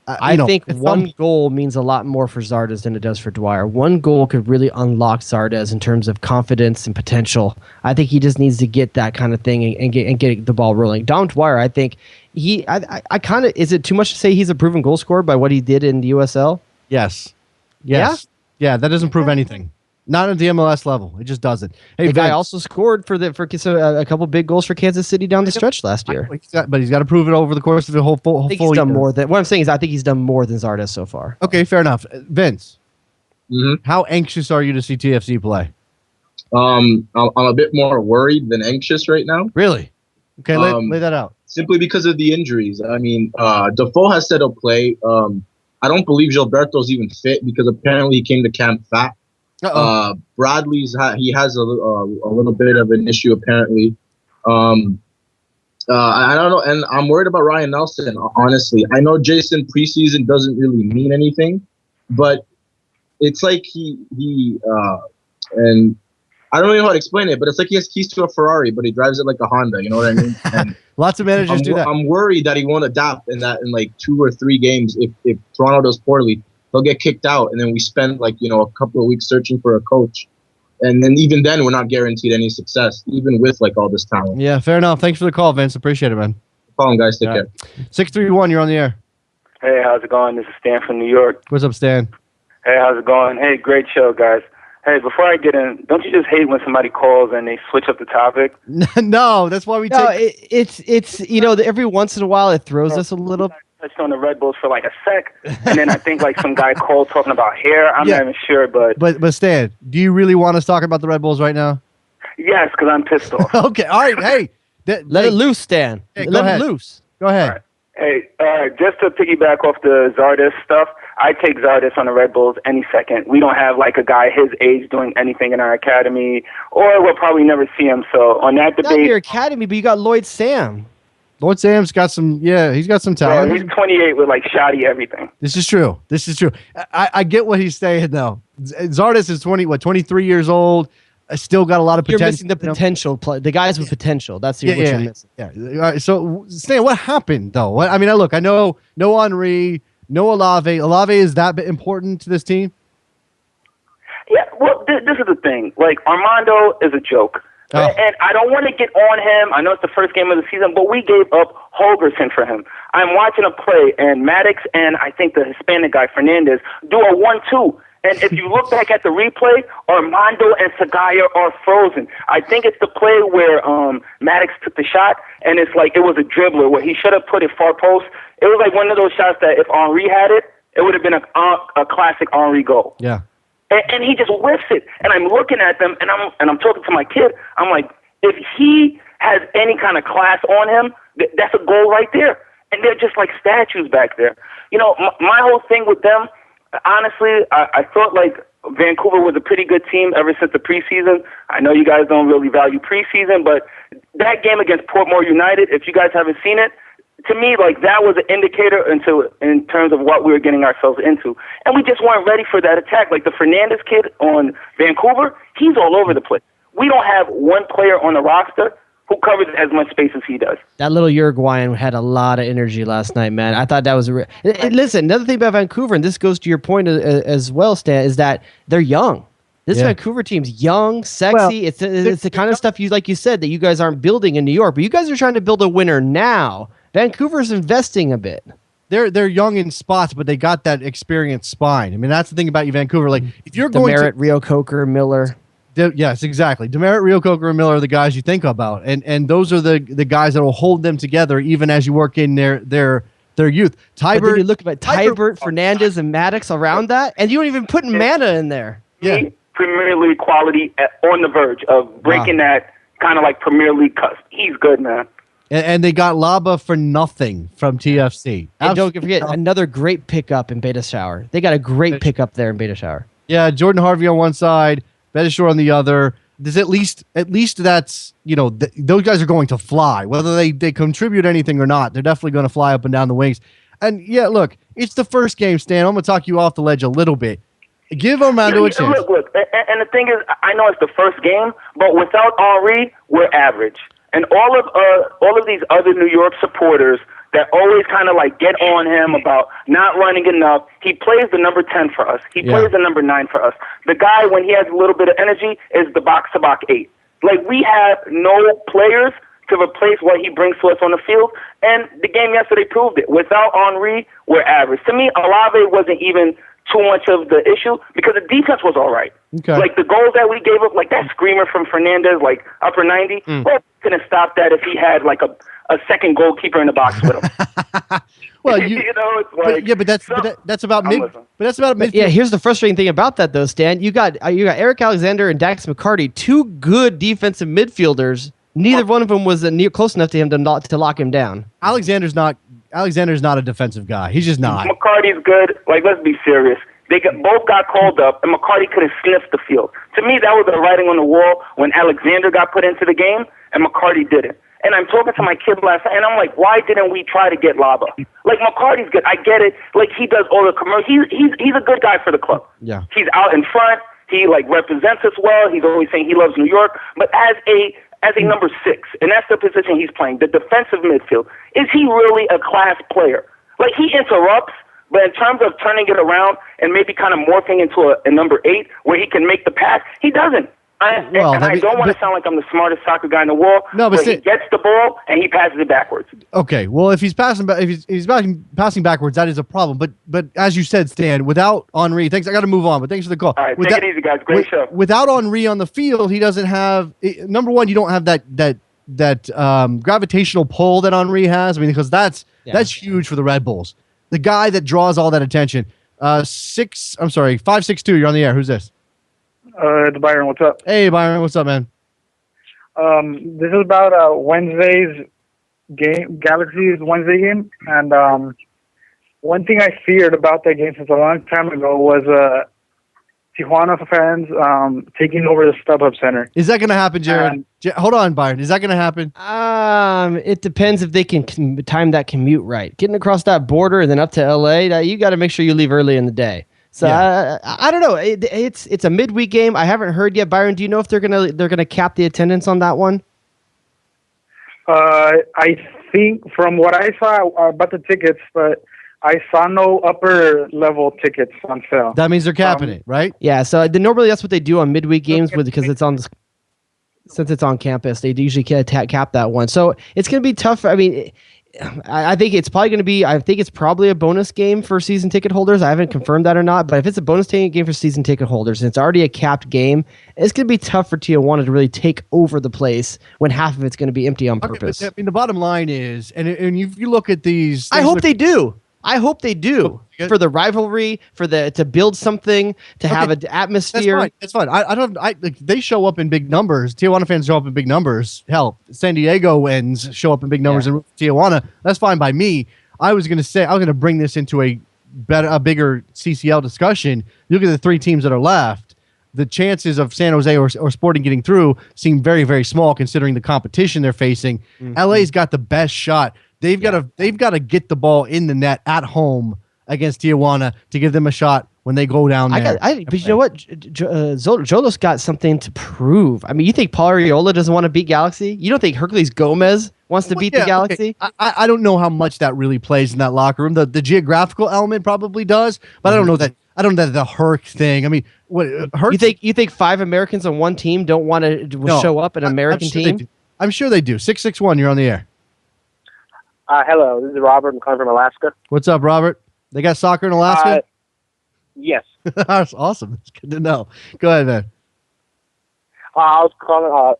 I think one goal means a lot more for Zardes than it does for Dwyer. One goal could really unlock Zardes in terms of confidence and potential. I think he just needs to get that kind of thing and get the ball rolling. Dom Dwyer, I think I kind of, is it too much to say he's a proven goal scorer by what he did in the USL? Yes. Yeah, that doesn't prove anything. Not at the MLS level. It just doesn't. Hey, the guy also scored for a couple big goals for Kansas City down the stretch last year. But he's got to prove it over the course of the whole I think he's done more than what I'm saying is I think he's done more than Zardes so far. Okay, fair enough. Vince, how anxious are you to see TFC play? I'm a bit more worried than anxious right now. Really? Okay, lay that out. Simply because of the injuries. I mean, Defoe has set up play. I don't believe Gilberto's even fit because apparently he came to camp fat. Bradley's he has a little bit of an issue apparently. I don't know, and I'm worried about Ryan Nelson. Honestly, I know Jason preseason doesn't really mean anything, but it's like he and I don't even know how to explain it, but it's like he has keys to a Ferrari, but he drives it like a Honda. You know what I mean? And lots of managers do that. I'm worried that he won't adapt in like 2 or 3 games if Toronto does poorly. He'll get kicked out, and then we spend a couple of weeks searching for a coach, and then even then we're not guaranteed any success, even with all this talent. Yeah, fair enough. Thanks for the call, Vince. Appreciate it, man. No problem, guys. Take care. 631, you're on the air. Hey, how's it going? This is Stan from New York. What's up, Stan? Hey, how's it going? Hey, great show, guys. Hey, before I get in, don't you just hate when somebody calls and they switch up the topic? No, that's why we take. It's every once in a while it throws us a little. Touched on the Red Bulls for a sec, and then I think some guy called talking about hair. I'm not even sure, but Stan, do you really want us talking about the Red Bulls right now? Yes, because I'm pissed off. Okay, all right. Hey, let it loose, Stan. Hey, let it loose. Go ahead. All right. Hey, just to piggyback off the Zardes stuff, I take Zardes on the Red Bulls any second. We don't have a guy his age doing anything in our academy, or we'll probably never see him. So on that debate, not your academy, but you got Lloyd Sam. Lloyd Sam's got some. Yeah, he's got some talent. Yeah, he's 28 with shoddy everything. This is true. I get what he's saying though. Zardes is 23 years old. Still got a lot of potential. You're missing the potential. The guys with potential. That's what you're missing. Yeah. All right, so Stan, what happened though? I mean, I know no Henry, no Olave. Olave is that important to this team? Yeah. Well, this is the thing. Armando is a joke. Oh. And I don't want to get on him. I know it's the first game of the season, but we gave up Holgerson for him. I'm watching a play, and Maddox and I think the Hispanic guy, Fernandez, do a 1-2. And if you look back at the replay, Armando and Sagaya are frozen. I think it's the play where Maddox took the shot, and it was a dribbler where he should have put it far post. It was one of those shots that if Henry had it, it would have been a classic Henry goal. Yeah. And he just whiffs it. And I'm looking at them, and I'm talking to my kid. I'm like, if he has any kind of class on him, that's a goal right there. And they're just like statues back there. My whole thing with them, honestly, I thought Vancouver was a pretty good team ever since the preseason. I know you guys don't really value preseason, but that game against Portmore United, if you guys haven't seen it, to me, that was an indicator in terms of what we were getting ourselves into. And we just weren't ready for that attack. The Fernandez kid on Vancouver, he's all over the place. We don't have one player on the roster who covers as much space as he does. That little Uruguayan had a lot of energy last night, man. I thought that was listen, another thing about Vancouver, and this goes to your point as well, Stan, is that they're young. This Vancouver team's young, sexy. Well, it's the kind of stuff you said, that you guys aren't building in New York, but you guys are trying to build a winner now. Vancouver's investing a bit. They're young in spots, but they got that experienced spine. I mean, that's the thing about you, Vancouver. Like, if you're going to Rio Coker, Miller. Yes, exactly. Demerit, Rio Coker, and Miller are the guys you think about, and those are the guys that will hold them together even as you work in their youth. Tybert, you look at Tybert, Fernandez, and Maddox around that, and you don't even put Mana in there. Yeah, Premier League quality on the verge of breaking that kind of like Premier League cusp. He's good, man. And they got Laba for nothing from TFC. And don't forget another great pickup in Beta Shower. They got a great pickup there in Beta Shower. Yeah, Jordan Harvey on one side, Betishore on the other. There's at least that's, those guys are going to fly. Whether they contribute anything or not, they're definitely going to fly up and down the wings. And yeah, look, it's the first game, Stan. I'm going to talk you off the ledge a little bit. Give Armando a chance. Look, and the thing is, I know it's the first game, but without Henry, we're average. And all of these other New York supporters that always kind of like get on him about not running enough. He plays the number 10 for us. He plays the number 9 for us. The guy, when he has a little bit of energy, is the box-to-box 8. Like, we have no players to replace what he brings to us on the field, and the game yesterday proved it. Without Henry, we're average. To me, Olave wasn't even too much of the issue because the defense was all right. Okay. Like, the goals that we gave up, like that screamer from Fernandez, like upper 90, well, couldn't have stopped that if he had like a second goalkeeper in the box with him. Well, it's like, that's about mid. But that's about mid. Yeah, here's the frustrating thing about that, though, Stan. You got Eric Alexander and Dax McCarty, two good defensive midfielders. Neither one of them was close enough to him to lock him down. Alexander's not a defensive guy. He's just not. McCarty's good. Like, let's be serious. Both got called up, and McCarty could have sniffed the field. To me, that was the writing on the wall when Alexander got put into the game, and McCarty didn't. And I'm talking to my kid last night, and I'm like, why didn't we try to get Laba? Like, McCarty's good. I get it. Like, he does all the commercials. He's a good guy for the club. Yeah. He's out in front. He, like, represents us well. He's always saying he loves New York. But as a number 6, and that's the position he's playing, the defensive midfield, is he really a class player? Like, he interrupts, but in terms of turning it around and maybe kind of morphing into a number 8 where he can make the pass, he doesn't. I don't want to sound like I'm the smartest soccer guy in the world. No, but he gets the ball and he passes it backwards. Okay, well, if he's passing backwards, that is a problem. But as you said, Stan, without Henry, thanks. I got to move on, but thanks for the call. All right, take it easy, guys. Great show. Without Henry on the field, he doesn't have number one. You don't have that gravitational pull that Henry has. I mean, because that's huge for the Red Bulls. The guy that draws all that attention. 562. You're on the air. Who's this? It's Byron. What's up? Hey, Byron. What's up, man? This is about Wednesday's game, Galaxy's Wednesday game. And one thing I feared about that game since a long time ago was Tijuana fans taking over the StubHub Center. Is that going to happen, Jared? Hold on, Byron. Is that going to happen? It depends if they can time that commute right. Getting across that border and then up to LA, you got to make sure you leave early in the day. So I don't know. It's a midweek game. I haven't heard yet. Byron, do you know if they're gonna cap the attendance on that one? I think from what I saw about the tickets, but I saw no upper level tickets on sale. That means they're capping it, right? Yeah. So normally that's what they do on midweek games because it's on. Since it's on campus, they usually cap that one. So it's gonna be tough. I mean. I think it's probably going to be. I think it's probably a bonus game for season ticket holders. I haven't confirmed that or not, but if it's a bonus game for season ticket holders and it's already a capped game, it's going to be tough for Tijuana to really take over the place when half of it's going to be empty on purpose. But, I mean, the bottom line is, and if you look at these, I hope they do. I hope they do for the rivalry, to build something, to have an atmosphere. That's fine. They show up in big numbers. Tijuana fans show up in big numbers. Hell, San Diego ends show up in big numbers in Tijuana. That's fine by me. I was going to bring this into a bigger CCL discussion. You look at the 3 teams that are left. The chances of San Jose or Sporting getting through seem very, very small considering the competition they're facing. Mm-hmm. LA's got the best shot. They've got to get the ball in the net at home against Tijuana to give them a shot when they go down there. But you know what? Jolos got something to prove. I mean, you think Paul Arriola doesn't want to beat Galaxy? You don't think Hercules Gomez wants to beat the Galaxy? Okay. I don't know how much that really plays in that locker room. The geographical element probably does, but I don't know that. I don't know that the Herc thing. I mean, what Herc? You think 5 Americans on one team don't want to show up an American team? I'm sure they do. 661, you're on the air. Hello, this is Robert. I'm calling from Alaska. What's up, Robert? They got soccer in Alaska? Yes. That's awesome. It's good to know. Go ahead, man. I was calling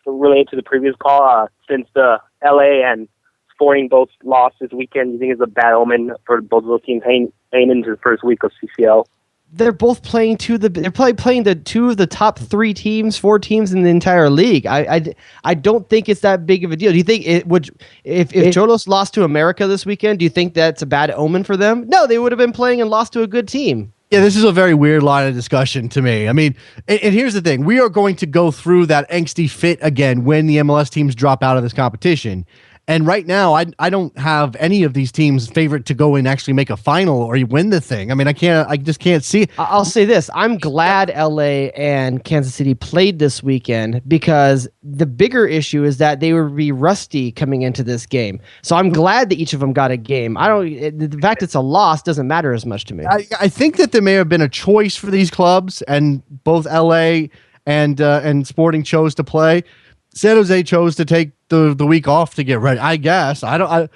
related to the previous call. Since the LA and Sporting both lost this weekend, you think it's a bad omen for both of those teams heading into the first week of CCL? They're both playing they're probably playing the 2 of the top 4 teams in the entire league. I don't think it's that big of a deal. Do you think it would if Cholos lost to America this weekend, do you think that's a bad omen for them? No, they would have been playing and lost to a good team. Yeah, this is a very weird line of discussion to me. I mean, and here's the thing. We are going to go through that angsty fit again when the MLS teams drop out of this competition. And right now, I don't have any of these teams favorite to go and actually make a final or win the thing. I mean, I just can't see it. I'll say this. I'm glad LA and Kansas City played this weekend because the bigger issue is that they would be rusty coming into this game. So I'm glad that each of them got a game. The fact it's a loss doesn't matter as much to me. I think that there may have been a choice for these clubs, and both LA and Sporting chose to play. San Jose chose to take the week off to get ready. I guess I don't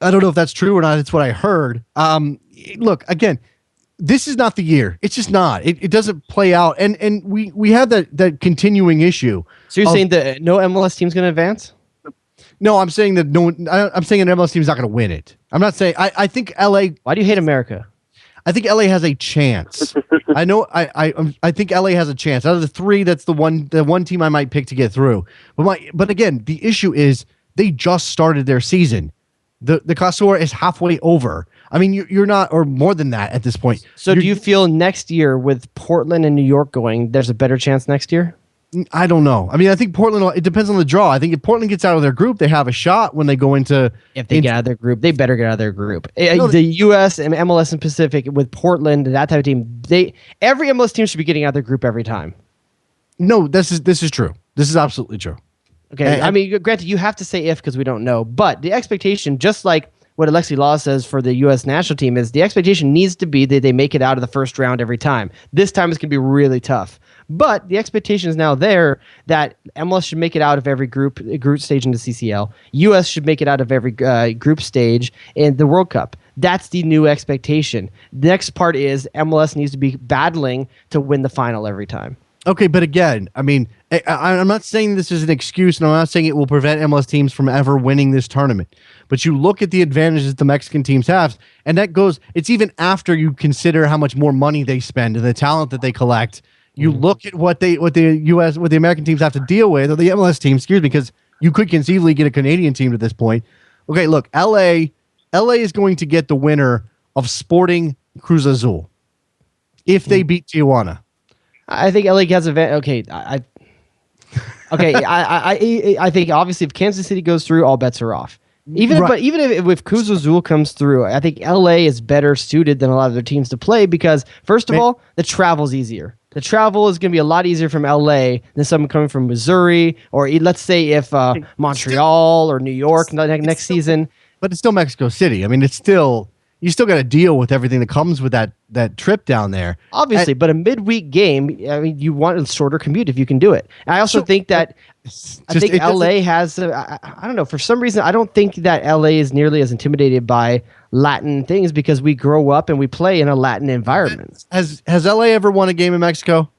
know if that's true or not. It's what I heard. Look, again, this is not the year. It's just not. It doesn't play out, and we have that continuing issue. So you're saying that no MLS team's going to advance? No, I'm saying that I'm saying an MLS team's not going to win it. I'm not saying. I think LA. Why do you hate America? I think LA has a chance. I know. I think LA has a chance. Out of the 3, that's the one team I might pick to get through. But again, the issue is they just started their season. The Clausura is halfway over. I mean, you're not, or more than that at this point. So do you feel next year with Portland and New York going, there's a better chance next year? I don't know. I mean, I think Portland, it depends on the draw. I think if Portland gets out of their group, they have a shot when they go into... If they get out of their group, they better get out of their group. The U.S. and MLS and Pacific with Portland, that type of team, every MLS team should be getting out of their group every time. No, this is true. This is absolutely true. Okay, I mean, granted, you have to say if because we don't know. But the expectation, just like what Alexi Law says for the U.S. national team, is the expectation needs to be that they make it out of the first round every time. This time it's going to be really tough. But the expectation is now there that MLS should make it out of every group stage in the CCL. U.S. should make it out of every group stage in the World Cup. That's the new expectation. The next part is MLS needs to be battling to win the final every time. Okay, but again, I mean, I'm not saying this is an excuse, and I'm not saying it will prevent MLS teams from ever winning this tournament. But you look at the advantages the Mexican teams have, and it's even after you consider how much more money they spend and the talent that they collect. You look at what the American teams have to deal with, or the MLS teams, because you could conceivably get a Canadian team at this point. Okay, look, LA is going to get the winner of Sporting Cruz Azul if they beat Tijuana. I think LA has a okay. I think obviously if Kansas City goes through, all bets are off. Even if Cruz Azul comes through, I think LA is better suited than a lot of their teams to play because first of all, the travel's easier. The travel is going to be a lot easier from LA than someone coming from Missouri, or let's say if Montreal or New York next season. But it's still Mexico City. I mean, you still got to deal with everything that comes with that trip down there. Obviously, but a midweek game, I mean, you want a shorter commute if you can do it. And I also think that LA has, I don't know, for some reason, I don't think that LA is nearly as intimidated by Latin things because we grow up and we play in a Latin environment. Has LA ever won a game in Mexico?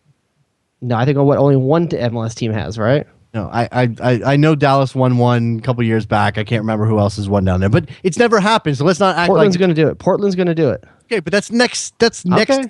No, I think only one MLS team has, right? No, I know Dallas won one a couple years back. I can't remember who else has won down there, but it's never happened. So let's not act Portland's going to do it. Portland's going to do it. Okay, but that's next. Okay.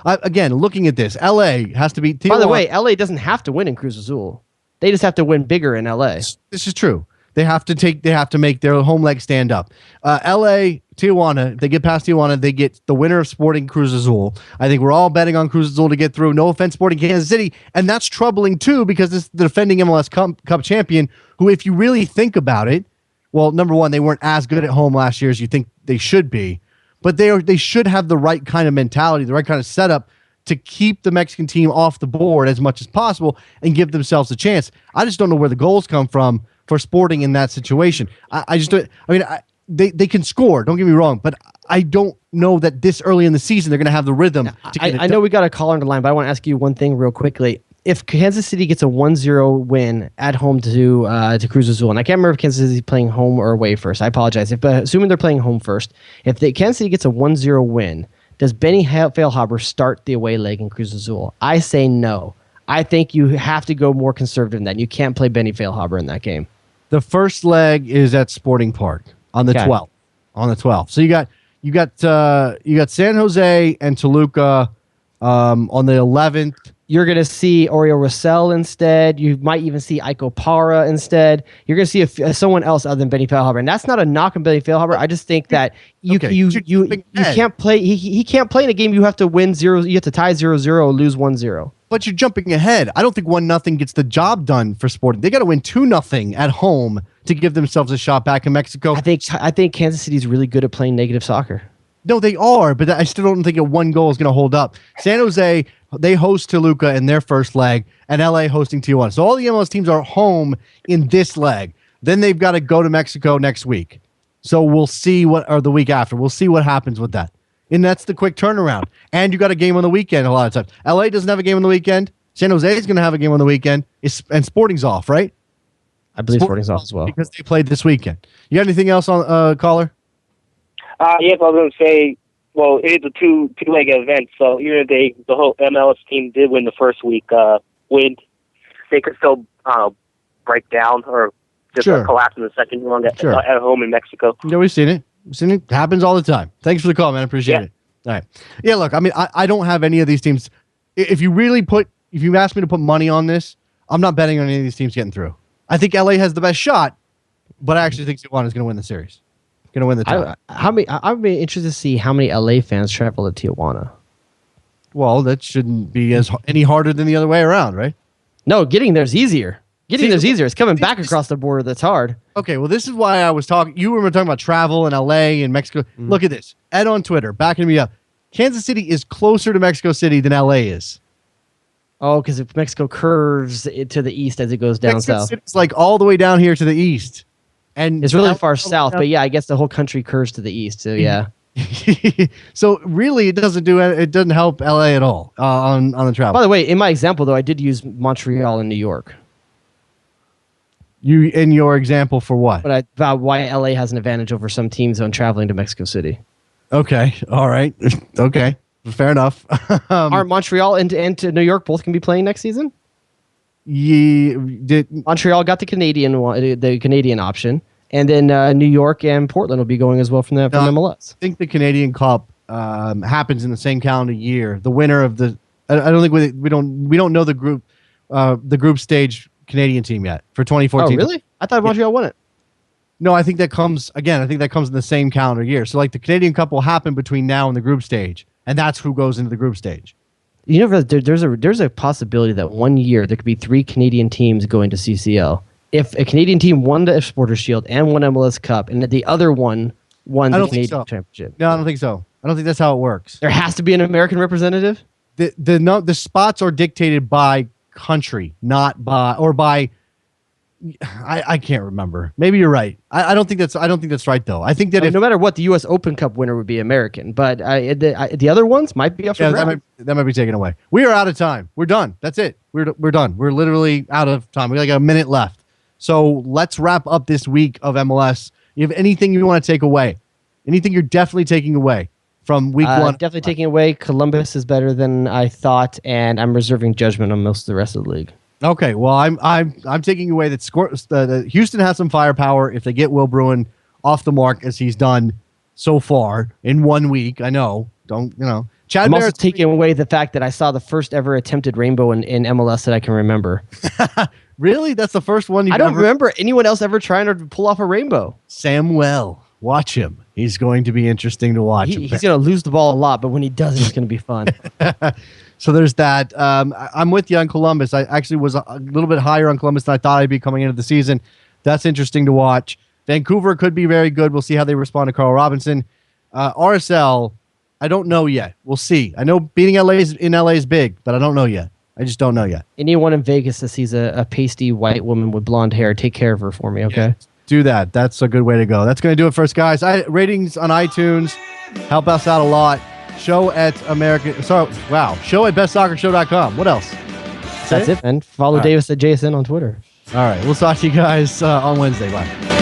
Again, looking at this, LA has to beat Tijuana. By the way, LA doesn't have to win in Cruz Azul. They just have to win bigger in LA. This is true. They have to make their home leg stand up. LA, Tijuana, if they get past Tijuana, they get the winner of Sporting Cruz Azul. I think we're all betting on Cruz Azul to get through. No offense, Sporting Kansas City. And that's troubling too, because this is the defending MLS Cup champion, who, if you really think about it, well, number one, they weren't as good at home last year as you think they should be. but they should have the right kind of mentality, the right kind of setup to keep the Mexican team off the board as much as possible and give themselves a chance. I just don't know where the goals come from for Sporting in that situation. They can score, don't get me wrong, but I don't know that this early in the season they're going to have the rhythm. I know we got a caller on the line, but I want to ask you one thing real quickly. If Kansas City gets a 1-0 win at home to Cruz Azul, and I can't remember if Kansas City is playing home or away first. I apologize. Assuming they're playing home first, if Kansas City gets a 1-0 win, does Benny Feilhaber start the away leg in Cruz Azul? I say no. I think you have to go more conservative than that. You can't play Benny Feilhaber in that game. The first leg is at Sporting Park on the 12th. On the 12th. So you got San Jose and Toluca on the 11th. You're going to see Oriol Rossell instead. You might even see Iko Para instead. You're going to see someone else other than Benny Feilhaber. And that's not a knock on Benny Feilhaber. I just think that you can't play. He can't play in a game you have to win 0. You have to tie 0-0 or lose 1-0. But you're jumping ahead. I don't think 1-0 gets the job done for Sporting. They got to win 2-0 at home to give themselves a shot back in Mexico. I think Kansas City's really good at playing negative soccer. No, they are, but I still don't think a one goal is going to hold up. San Jose, they host Toluca in their first leg, and LA hosting Tijuana. So all the MLS teams are home in this leg. Then they've got to go to Mexico next week. So we'll see or the week after. We'll see what happens with that. And that's the quick turnaround. And you got a game on the weekend a lot of times. LA doesn't have a game on the weekend. San Jose is going to have a game on the weekend. And Sporting's off, right? I believe Sporting's off as well. Because they played this weekend. You got anything else on caller? Yes, I was going to say, well, it is a two-leg event, so even if the whole MLS team did win the first week, they could still break down or just collapse in the second one at home in Mexico. Yeah, we've seen it. It happens all the time. Thanks for the call, man. I appreciate it. All right. Yeah, look, I mean, I don't have any of these teams. If you ask me to put money on this, I'm not betting on any of these teams getting through. I think LA has the best shot, but I actually think Tijuana is going to win the series. Going to win the title. I'd be interested to see how many LA fans travel to Tijuana. Well, that shouldn't be any harder than the other way around, right? No, getting there's easier. There's easier. It's coming back across the border that's hard. Okay, well, this is why I was talking. You were talking about travel in LA and Mexico. Look at this. Ed on Twitter, backing me up. Kansas City is closer to Mexico City than LA is. Oh, because Mexico curves to the east as it goes down south. It's like all the way down here to the east. And it's really far south, but yeah, I guess the whole country curves to the east. So yeah. So really, it doesn't help LA at all on the travel. By the way, in my example though, I did use Montreal and New York. You in your example for what? But about why LA has an advantage over some teams on traveling to Mexico City. Okay, all right, okay, fair enough. Aren't Montreal and to New York both can be playing next season? Montreal got the Canadian option, and then New York and Portland will be going as well from MLS. I think the Canadian Cup happens in the same calendar year. The winner of the I don't think we don't know the group stage Canadian team yet for 2014. Oh, really? I thought Montreal won it. No, I think that comes in the same calendar year. So like the Canadian Cup will happen between now and the group stage, and that's who goes into the group stage. You know, there's a possibility that one year there could be 3 Canadian teams going to CCL. If a Canadian team won the Supporters Shield and won MLS Cup, and the other one won the Canadian Championship. No, I don't think so. I don't think that's how it works. There has to be an American representative. The spots are dictated by country, not by. I can't remember. Maybe you're right. I don't think that's right though. I think that no matter what, the U.S. Open Cup winner would be American, but the other ones might be up for grabs. That might be taken away. We are out of time. We're done. That's it. We're done. We're literally out of time. We got like a minute left. So let's wrap up this week of MLS. You have anything you want to take away? Anything you're definitely taking away from week one? Definitely taking away. Columbus is better than I thought, and I'm reserving judgment on most of the rest of the league. Okay, well, I'm taking away that Houston has some firepower if they get Will Bruin off the mark as he's done so far in 1 week. I know, Chad. I'm also taking away the fact that I saw the first ever attempted rainbow in MLS that I can remember. Really, that's the first one. I don't remember anyone else ever trying to pull off a rainbow. Samuel, watch him. He's going to be interesting to watch. He's going to lose the ball a lot, but when he does, it's going to be fun. So there's that. I'm with you on Columbus. I actually was a little bit higher on Columbus than I thought I'd be coming into the season. That's interesting to watch. Vancouver could be very good. We'll see how they respond to Carl Robinson. RSL, I don't know yet. We'll see. I know beating LA is big, but I don't know yet. I just don't know yet. Anyone in Vegas that sees a pasty white woman with blonde hair, take care of her for me, okay? Yeah, do that. That's a good way to go. That's going to do it for us, guys. Ratings on iTunes help us out a lot. Show at bestsoccershow.com. What else? That's it. And follow Davis at Jason on Twitter. All right. We'll talk to you guys on Wednesday. Bye.